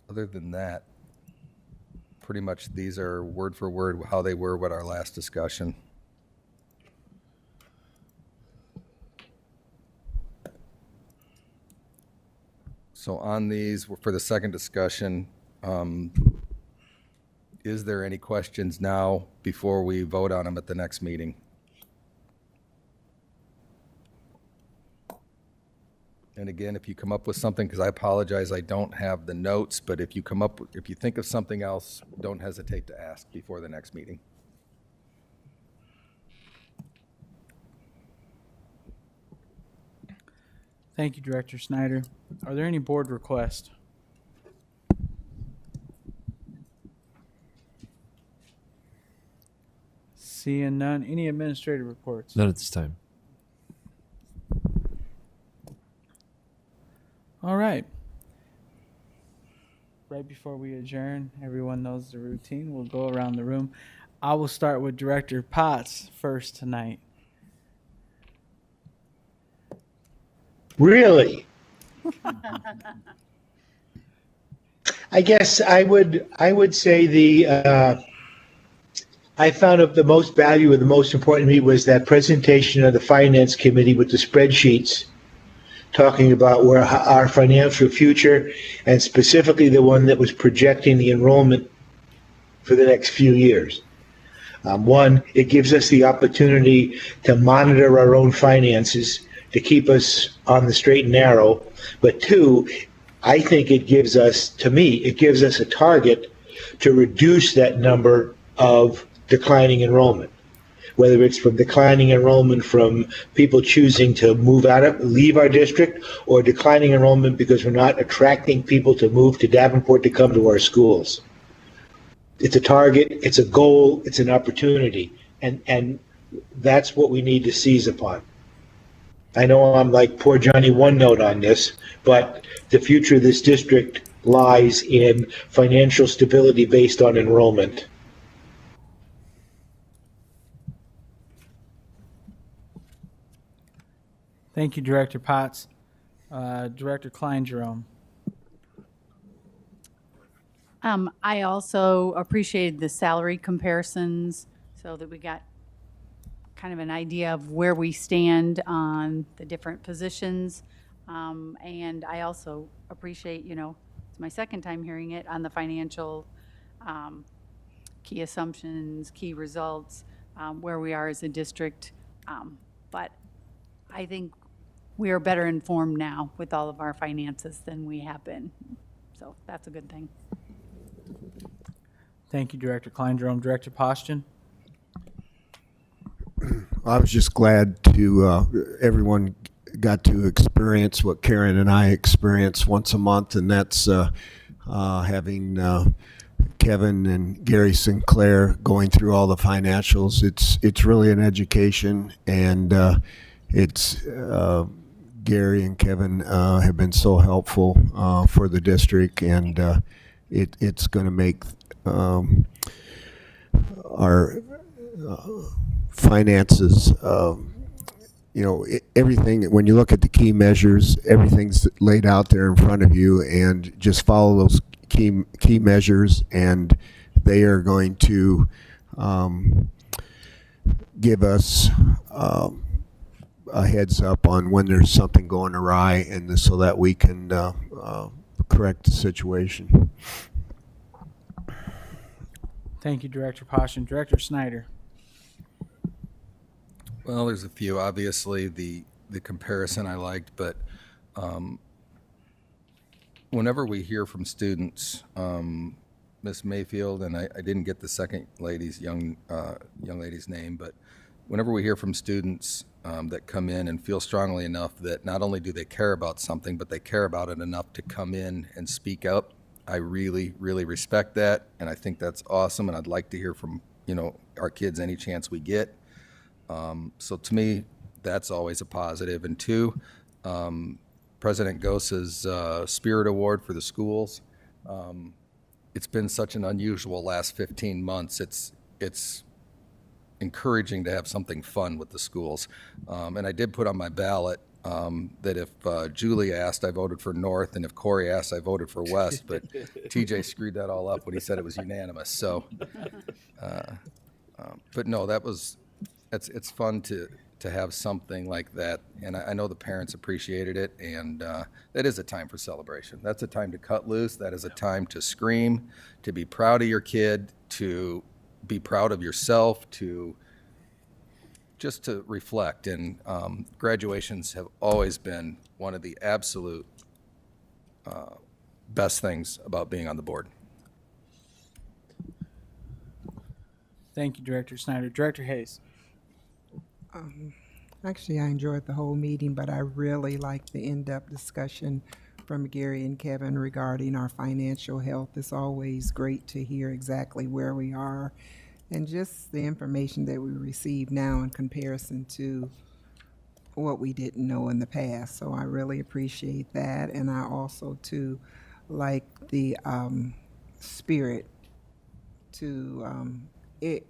Other than that, pretty much these are word for word how they were with our last discussion. So on these, for the second discussion, is there any questions now before we vote on them at the next meeting? And again, if you come up with something, because I apologize, I don't have the notes, but if you think of something else, don't hesitate to ask before the next meeting. Thank you, Director Snyder. Are there any board requests? Seeing none, any administrative reports? None at this time. All right. Right before we adjourn, everyone knows the routine. We'll go around the room. I will start with Director Potts first tonight. Really? I guess I would say I found of the most value and the most important to me was that presentation of the Finance Committee with the spreadsheets talking about where our financial future, and specifically the one that was projecting the enrollment for the next few years. One, it gives us the opportunity to monitor our own finances, to keep us on the straight and narrow. But two, I think it gives us a target to reduce that number of declining enrollment. Whether it's from declining enrollment from people choosing to leave our district, or declining enrollment because we're not attracting people to move to Davenport to come to our schools. It's a target, it's a goal, it's an opportunity, and that's what we need to seize upon. I know I'm like poor Johnny One Note on this, but the future of this district lies in financial stability based on enrollment. Thank you, Director Potts. Director Klein Jerome. I also appreciated the salary comparisons so that we got kind of an idea of where we stand on the different positions. And I also appreciate, it's my second time hearing it on the financial key assumptions, key results, where we are as a district. But I think we are better informed now with all of our finances than we have been. So that's a good thing. Thank you, Director Klein Jerome. Director Poston. I was just glad to everyone got to experience what Karen and I experience once a month, and that's having Kevin and Gary Sinclair going through all the financials. It's really an education, and it's Gary and Kevin have been so helpful for the district, and it's going to make our finances, everything, when you look at the key measures, everything's laid out there in front of you, and just follow those key measures, and they are going to give us a heads up on when there's something going awry, and so that we can correct the situation. Thank you, Director Poston. Director Snyder. Well, there's a few. Obviously, the comparison I liked, but whenever we hear from students, Miss Mayfield, and I didn't get the second lady's young lady's name, but whenever we hear from students that come in and feel strongly enough that not only do they care about something, but they care about it enough to come in and speak up, I really, really respect that, and I think that's awesome, and I'd like to hear from our kids any chance we get. So to me, that's always a positive. And two, President Gosa's Spirit Award for the schools. It's been such an unusual last 15 months. It's encouraging to have something fun with the schools. And I did put on my ballot that if Julie asked, I voted for North, and if Corey asked, I voted for West. But TJ screwed that all up when he said it was unanimous. So, but no, it's fun to have something like that. And I know the parents appreciated it. And that is a time for celebration. That's a time to cut loose. That is a time to scream, to be proud of your kid, to be proud of yourself, just to reflect. And graduations have always been one of the absolute best things about being on the board. Thank you, Director Snyder. Director Hayes. Actually, I enjoyed the whole meeting, but I really liked the in-depth discussion from Gary and Kevin regarding our financial health. It's always great to hear exactly where we are and just the information that we receive now in comparison to what we didn't know in the past. So I really appreciate that. And I also, too, like the spirit to, it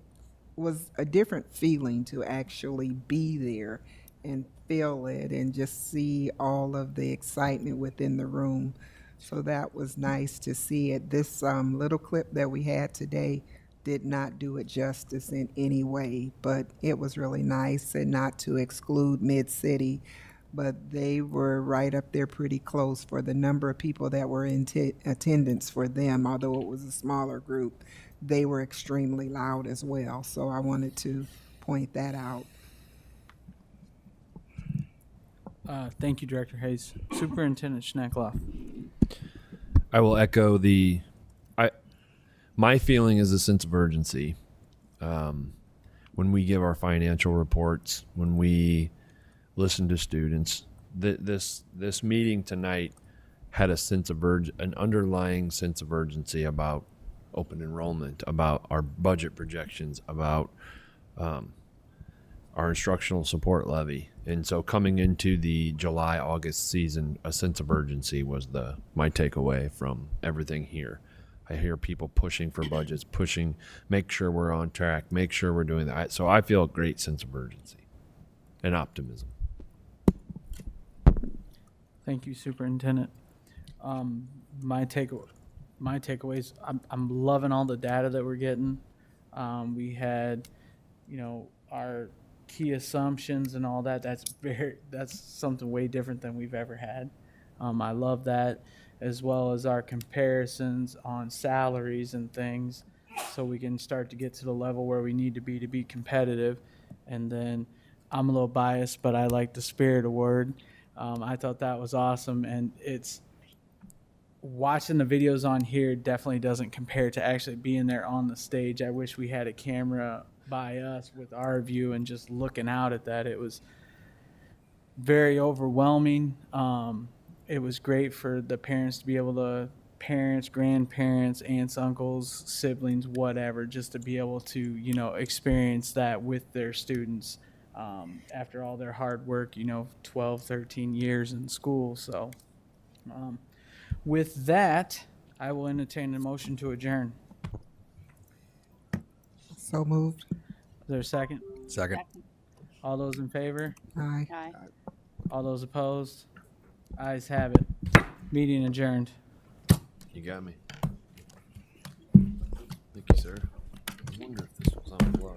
was a different feeling to actually be there and feel it and just see all of the excitement within the room. So that was nice to see it. This little clip that we had today did not do it justice in any way, but it was really nice, and not to exclude Mid-City, but they were right up there pretty close for the number of people that were in attendance for them. Although it was a smaller group, they were extremely loud as well. So I wanted to point that out. Thank you, Director Hayes. Superintendent Schneckloff. I will echo my feeling is a sense of urgency. When we give our financial reports, when we listen to students, this meeting tonight had an underlying sense of urgency about open enrollment, about our budget projections, about our instructional support levy. And so coming into the July-August season, a sense of urgency was my takeaway from everything here. I hear people pushing for budgets, make sure we're on track, make sure we're doing that. So I feel a great sense of urgency and optimism. Thank you, Superintendent. My takeaways, I'm loving all the data that we're getting. We had, our key assumptions and all that. That's something way different than we've ever had. I love that, as well as our comparisons on salaries and things, so we can start to get to the level where we need to be competitive. And then I'm a little biased, but I like the Spirit Award. I thought that was awesome, and it's watching the videos on here definitely doesn't compare to actually being there on the stage. I wish we had a camera by us with our view and just looking out at that. It was very overwhelming. It was great for the parents to be able to, parents, grandparents, aunts, uncles, siblings, whatever, just to be able to, experience that with their students after all their hard work, 12, 13 years in school. So with that, I will entertain a motion to adjourn. So moved. Is there a second? Second. All those in favor? Aye. Aye. All those opposed? Ayes have it. Meeting adjourned. You got me. Thank you, sir. I wonder if this was on the floor.